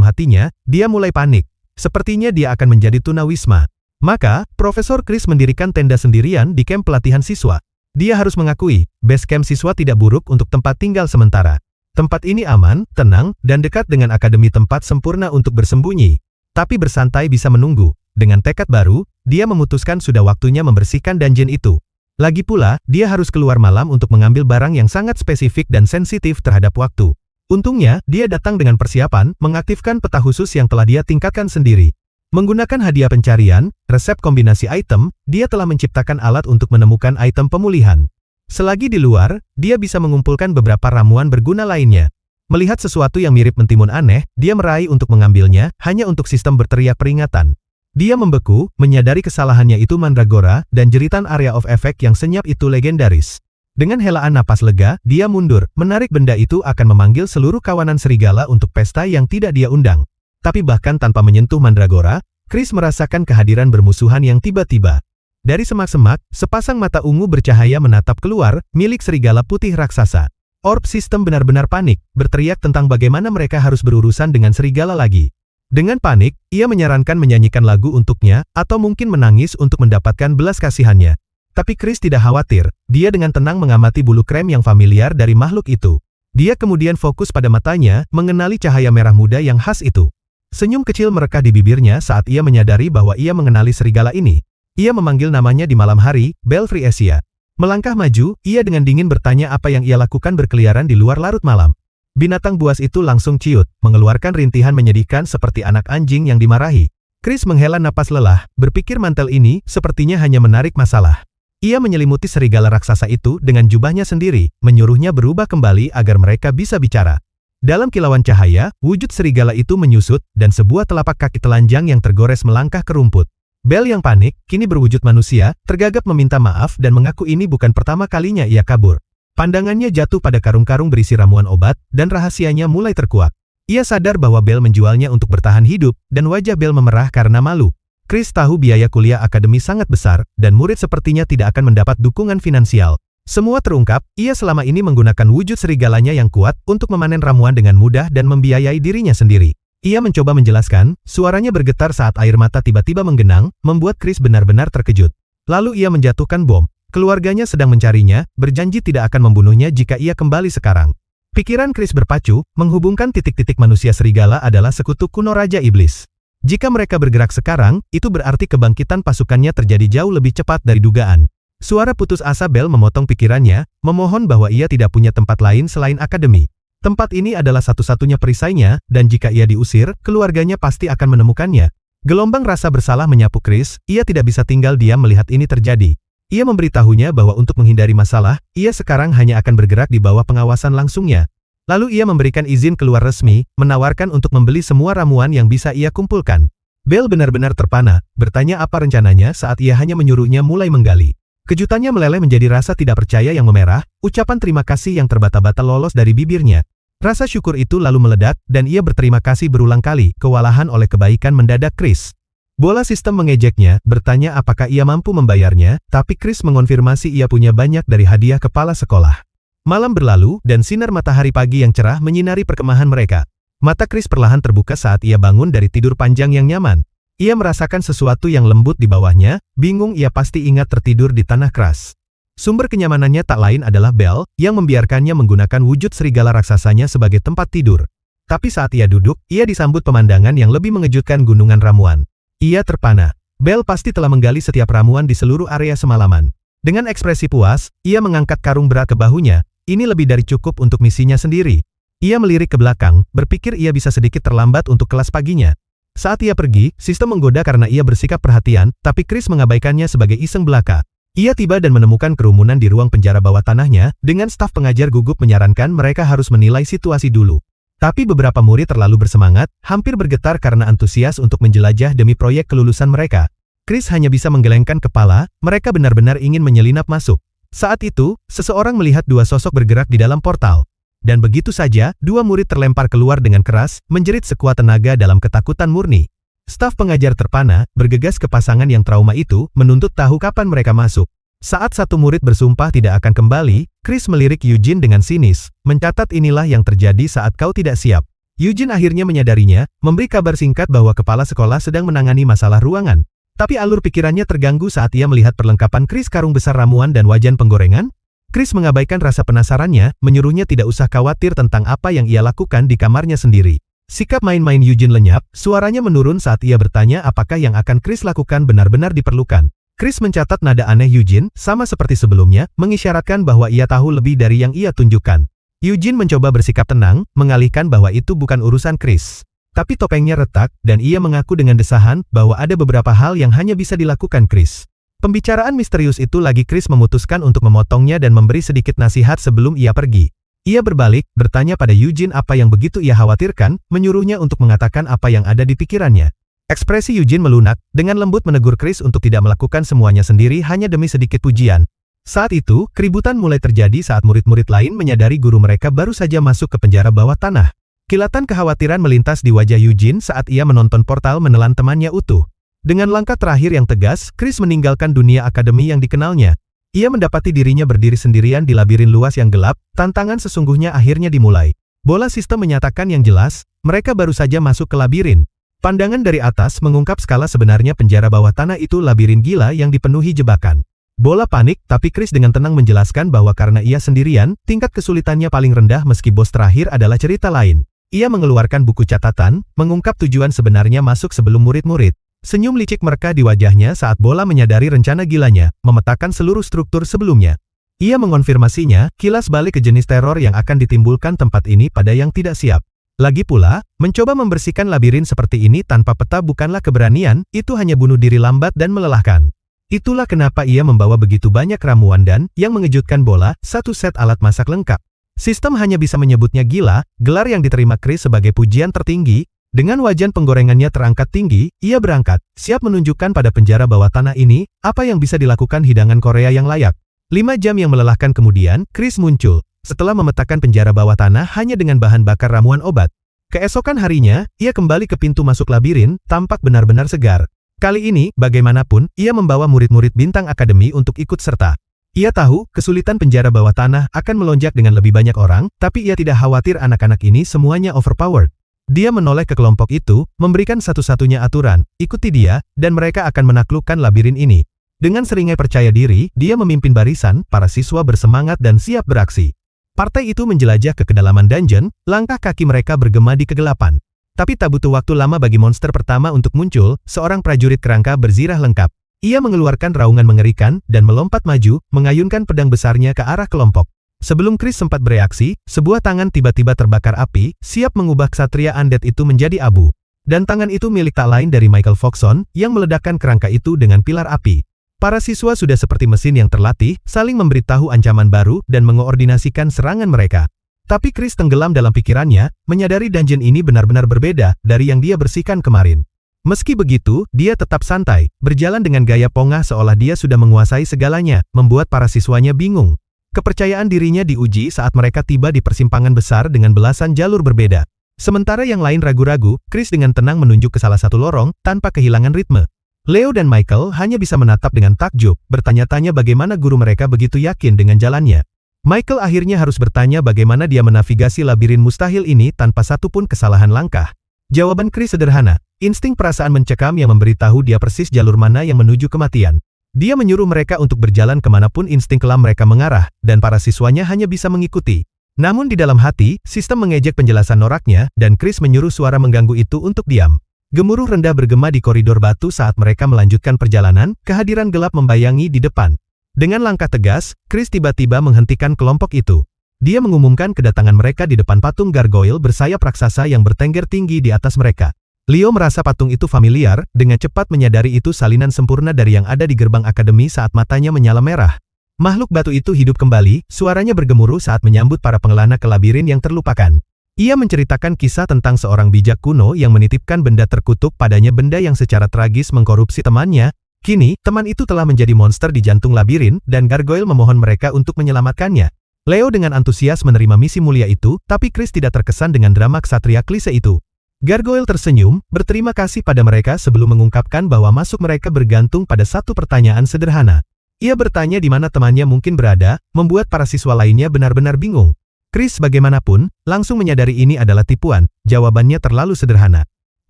hatinya, dia mulai panik. Sepertinya dia akan menjadi tunawisma. Maka, Profesor Chris mendirikan tenda sendirian di kamp pelatihan siswa. Dia harus mengakui, base camp siswa tidak buruk untuk tempat tinggal sementara. Tempat ini aman, tenang, dan dekat dengan akademi, tempat sempurna untuk bersembunyi. Tapi bersantai bisa menunggu. Dengan tekad baru, dia memutuskan sudah waktunya membersihkan dungeon itu. Lagi pula, dia harus keluar malam untuk mengambil barang yang sangat spesifik dan sensitif terhadap waktu. Untungnya, dia datang dengan persiapan, mengaktifkan peta khusus yang telah dia tingkatkan sendiri. Menggunakan hadiah pencarian, resep kombinasi item, dia telah menciptakan alat untuk menemukan item pemulihan. Selagi di luar, dia bisa mengumpulkan beberapa ramuan berguna lainnya. Melihat sesuatu yang mirip mentimun aneh, dia meraih untuk mengambilnya, hanya untuk sistem berteriak peringatan. Dia membeku, menyadari kesalahannya itu mandragora, dan jeritan area of effect yang senyap itu legendaris. Dengan helaan napas lega, dia mundur, menarik benda itu akan memanggil seluruh kawanan serigala untuk pesta yang tidak dia undang. Tapi bahkan tanpa menyentuh mandragora, Chris merasakan kehadiran bermusuhan yang tiba-tiba. Dari semak-semak, sepasang mata ungu bercahaya menatap keluar, milik serigala putih raksasa. Orb sistem benar-benar panik, berteriak tentang bagaimana mereka harus berurusan dengan serigala lagi. Dengan panik, ia menyarankan menyanyikan lagu untuknya, atau mungkin menangis untuk mendapatkan belas kasihannya. Tapi Chris tidak khawatir, dia dengan tenang mengamati bulu krem yang familiar dari makhluk itu. Dia kemudian fokus pada matanya, mengenali cahaya merah muda yang khas itu. Senyum kecil merekah di bibirnya saat ia menyadari bahwa ia mengenali serigala ini. Ia memanggil namanya di malam hari, Belfry Asia. Melangkah maju, ia dengan dingin bertanya apa yang ia lakukan berkeliaran di luar larut malam. Binatang buas itu langsung ciut, mengeluarkan rintihan menyedihkan seperti anak anjing yang dimarahi. Chris menghela napas lelah, berpikir mantel ini sepertinya hanya menarik masalah. Ia menyelimuti serigala raksasa itu dengan jubahnya sendiri, menyuruhnya berubah kembali agar mereka bisa bicara. Dalam kilauan cahaya, wujud serigala itu menyusut, dan sebuah telapak kaki telanjang yang tergores melangkah ke rumput. Belle yang panik, kini berwujud manusia, tergagap meminta maaf dan mengaku ini bukan pertama kalinya ia kabur. Pandangannya jatuh pada karung-karung berisi ramuan obat, dan rahasianya mulai terkuak. Ia sadar bahwa Belle menjualnya untuk bertahan hidup, dan wajah Belle memerah karena malu. Chris tahu biaya kuliah akademi sangat besar, dan murid sepertinya tidak akan mendapat dukungan finansial. Semua terungkap, ia selama ini menggunakan wujud serigalanya yang kuat untuk memanen ramuan dengan mudah dan membiayai dirinya sendiri. Ia mencoba menjelaskan, suaranya bergetar saat air mata tiba-tiba menggenang, membuat Chris benar-benar terkejut. Lalu ia menjatuhkan bom. Keluarganya sedang mencarinya, berjanji tidak akan membunuhnya jika ia kembali sekarang. Pikiran Chris berpacu, menghubungkan titik-titik manusia serigala adalah sekutu kuno Raja Iblis. Jika mereka bergerak sekarang, itu berarti kebangkitan pasukannya terjadi jauh lebih cepat dari dugaan. Suara putus asa Belle memotong pikirannya, memohon bahwa ia tidak punya tempat lain selain akademi. Tempat ini adalah satu-satunya perisainya, dan jika ia diusir, keluarganya pasti akan menemukannya. Gelombang rasa bersalah menyapu Chris, ia tidak bisa tinggal diam melihat ini terjadi. Ia memberitahunya bahwa untuk menghindari masalah, ia sekarang hanya akan bergerak di bawah pengawasan langsungnya. Lalu ia memberikan izin keluar resmi, menawarkan untuk membeli semua ramuan yang bisa ia kumpulkan. Belle benar-benar terpana, bertanya apa rencananya saat ia hanya menyuruhnya mulai menggali. Kejutannya meleleh menjadi rasa tidak percaya yang memerah, ucapan terima kasih yang terbata-bata lolos dari bibirnya. Rasa syukur itu lalu meledak, dan ia berterima kasih berulang kali, kewalahan oleh kebaikan mendadak Chris. Bola sistem mengejeknya, bertanya apakah ia mampu membayarnya, tapi Chris mengonfirmasi ia punya banyak dari hadiah kepala sekolah. Malam berlalu, dan sinar matahari pagi yang cerah menyinari perkemahan mereka. Mata Chris perlahan terbuka saat ia bangun dari tidur panjang yang nyaman. Ia merasakan sesuatu yang lembut di bawahnya, bingung ia pasti ingat tertidur di tanah keras. Sumber kenyamanannya tak lain adalah Belle, yang membiarkannya menggunakan wujud serigala raksasanya sebagai tempat tidur. Tapi saat ia duduk, ia disambut pemandangan yang lebih mengejutkan gunungan ramuan. Ia terpana. Belle pasti telah menggali setiap ramuan di seluruh area semalaman. Dengan ekspresi puas, ia mengangkat karung berat ke bahunya. Ini lebih dari cukup untuk misinya sendiri. Ia melirik ke belakang, berpikir ia bisa sedikit terlambat untuk kelas paginya. Saat ia pergi, sistem menggoda karena ia bersikap perhatian, tapi Chris mengabaikannya sebagai iseng belaka. Ia tiba dan menemukan kerumunan di ruang penjara bawah tanahnya, dengan staf pengajar gugup menyarankan mereka harus menilai situasi dulu. Tapi beberapa murid terlalu bersemangat, hampir bergetar karena antusias untuk menjelajah demi proyek kelulusan mereka. Chris hanya bisa menggelengkan kepala, mereka benar-benar ingin menyelinap masuk. Saat itu, seseorang melihat dua sosok bergerak di dalam portal. Dan begitu saja, dua murid terlempar keluar dengan keras, menjerit sekuat tenaga dalam ketakutan murni. Staf pengajar terpana, bergegas ke pasangan yang trauma itu, menuntut tahu kapan mereka masuk. Saat satu murid bersumpah tidak akan kembali, Chris melirik Eugene dengan sinis, mencatat inilah yang terjadi saat kau tidak siap. Eugene akhirnya menyadarinya, memberi kabar singkat bahwa kepala sekolah sedang menangani masalah ruangan. Tapi alur pikirannya terganggu saat ia melihat perlengkapan Chris karung besar ramuan dan wajan penggorengan. Chris mengabaikan rasa penasarannya, menyuruhnya tidak usah khawatir tentang apa yang ia lakukan di kamarnya sendiri. Sikap main-main Eugene lenyap, suaranya menurun saat ia bertanya apakah yang akan Chris lakukan benar-benar diperlukan. Chris mencatat nada aneh Eugene, sama seperti sebelumnya, mengisyaratkan bahwa ia tahu lebih dari yang ia tunjukkan. Eugene mencoba bersikap tenang, mengalihkan bahwa itu bukan urusan Chris. Tapi topengnya retak, dan ia mengaku dengan desahan bahwa ada beberapa hal yang hanya bisa dilakukan Chris. Pembicaraan misterius itu lagi Chris memutuskan untuk memotongnya dan memberi sedikit nasihat sebelum ia pergi. Ia berbalik, bertanya pada Eugene apa yang begitu ia khawatirkan, menyuruhnya untuk mengatakan apa yang ada di pikirannya. Ekspresi Eugene melunak, dengan lembut menegur Chris untuk tidak melakukan semuanya sendiri hanya demi sedikit pujian. Saat itu, keributan mulai terjadi saat murid-murid lain menyadari guru mereka baru saja masuk ke penjara bawah tanah. Kilatan kekhawatiran melintas di wajah Eugene saat ia menonton portal menelan temannya utuh. Dengan langkah terakhir yang tegas, Chris meninggalkan dunia akademi yang dikenalnya. Ia mendapati dirinya berdiri sendirian di labirin luas yang gelap, tantangan sesungguhnya akhirnya dimulai. Bola sistem menyatakan yang jelas, mereka baru saja masuk ke labirin. Pandangan dari atas mengungkap skala sebenarnya penjara bawah tanah itu labirin gila yang dipenuhi jebakan. Bola panik, tapi Chris dengan tenang menjelaskan bahwa karena ia sendirian, tingkat kesulitannya paling rendah meski bos terakhir adalah cerita lain. Ia mengeluarkan buku catatan, mengungkap tujuan sebenarnya masuk sebelum murid-murid. Senyum licik mereka di wajahnya saat bola menyadari rencana gilanya, memetakan seluruh struktur sebelumnya. Ia mengonfirmasinya, kilas balik ke jenis teror yang akan ditimbulkan tempat ini pada yang tidak siap. Lagi pula, mencoba membersihkan labirin seperti ini tanpa peta bukanlah keberanian, itu hanya bunuh diri lambat dan melelahkan. Itulah kenapa ia membawa begitu banyak ramuan dan, yang mengejutkan bola, satu set alat masak lengkap. Sistem hanya bisa menyebutnya gila, gelar yang diterima Chris sebagai pujian tertinggi. Dengan wajan penggorengannya terangkat tinggi, ia berangkat, siap menunjukkan pada penjara bawah tanah ini, apa yang bisa dilakukan hidangan Korea yang layak. 5 jam yang melelahkan kemudian, Chris muncul, setelah memetakan penjara bawah tanah hanya dengan bahan bakar ramuan obat. Keesokan harinya, ia kembali ke pintu masuk labirin, tampak benar-benar segar. Kali ini, bagaimanapun, ia membawa murid-murid bintang akademi untuk ikut serta. Ia tahu, kesulitan penjara bawah tanah akan melonjak dengan lebih banyak orang, tapi ia tidak khawatir anak-anak ini semuanya overpowered. Dia menoleh ke kelompok itu, memberikan satu-satunya aturan, ikuti dia, dan mereka akan menaklukkan labirin ini. Dengan seringai percaya diri, dia memimpin barisan, para siswa bersemangat dan siap beraksi. Partai itu menjelajah ke kedalaman dungeon, langkah kaki mereka bergema di kegelapan. Tapi tak butuh waktu lama bagi monster pertama untuk muncul, seorang prajurit kerangka berzirah lengkap. Ia mengeluarkan raungan mengerikan, dan melompat maju, mengayunkan pedang besarnya ke arah kelompok. Sebelum Chris sempat bereaksi, sebuah tangan tiba-tiba terbakar api, siap mengubah ksatria undead itu menjadi abu. Dan tangan itu milik tak lain dari Michael Foxon, yang meledakkan kerangka itu dengan pilar api. Para siswa sudah seperti mesin yang terlatih, saling memberitahu ancaman baru, dan mengoordinasikan serangan mereka. Tapi Chris tenggelam dalam pikirannya, menyadari dungeon ini benar-benar berbeda, dari yang dia bersihkan kemarin. Meski begitu, dia tetap santai, berjalan dengan gaya pongah seolah dia sudah menguasai segalanya, membuat para siswanya bingung. Kepercayaan dirinya diuji saat mereka tiba di persimpangan besar dengan belasan jalur berbeda. Sementara yang lain ragu-ragu, Chris dengan tenang menunjuk ke salah satu lorong, tanpa kehilangan ritme. Leo dan Michael hanya bisa menatap dengan takjub, bertanya-tanya bagaimana guru mereka begitu yakin dengan jalannya. Michael akhirnya harus bertanya bagaimana dia menavigasi labirin mustahil ini tanpa satupun kesalahan langkah. Jawaban Chris sederhana, insting perasaan mencekam yang memberitahu dia persis jalur mana yang menuju kematian. Dia menyuruh mereka untuk berjalan kemanapun insting kelam mereka mengarah, dan para siswanya hanya bisa mengikuti. Namun di dalam hati, sistem mengejek penjelasan noraknya, dan Chris menyuruh suara mengganggu itu untuk diam. Gemuruh rendah bergema di koridor batu saat mereka melanjutkan perjalanan, kehadiran gelap membayangi di depan. Dengan langkah tegas, Chris tiba-tiba menghentikan kelompok itu. Dia mengumumkan kedatangan mereka di depan patung gargoyle bersayap raksasa yang bertengger tinggi di atas mereka. Leo merasa patung itu familiar, dengan cepat menyadari itu salinan sempurna dari yang ada di gerbang akademi saat matanya menyala merah. Makhluk batu itu hidup kembali, suaranya bergemuruh saat menyambut para pengelana ke labirin yang terlupakan. Ia menceritakan kisah tentang seorang bijak kuno yang menitipkan benda terkutuk padanya, benda yang secara tragis mengkorupsi temannya. Kini, teman itu telah menjadi monster di jantung labirin, dan Gargoyle memohon mereka untuk menyelamatkannya. Leo dengan antusias menerima misi mulia itu, tapi Chris tidak terkesan dengan drama ksatria klise itu. Gargoyle tersenyum, berterima kasih pada mereka sebelum mengungkapkan bahwa masuk mereka bergantung pada satu pertanyaan sederhana. Ia bertanya di mana temannya mungkin berada, membuat para siswa lainnya benar-benar bingung. Chris bagaimanapun, langsung menyadari ini adalah tipuan, jawabannya terlalu sederhana.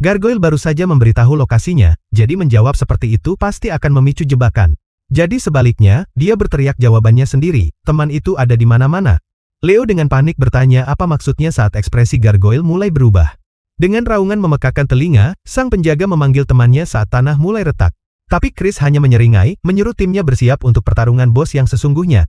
Gargoyle baru saja memberitahu lokasinya, jadi menjawab seperti itu pasti akan memicu jebakan. Jadi sebaliknya, dia berteriak jawabannya sendiri, teman itu ada di mana-mana. Leo dengan panik bertanya apa maksudnya saat ekspresi Gargoyle mulai berubah. Dengan raungan memekakan telinga, sang penjaga memanggil temannya saat tanah mulai retak. Tapi Chris hanya menyeringai, menyuruh timnya bersiap untuk pertarungan bos yang sesungguhnya.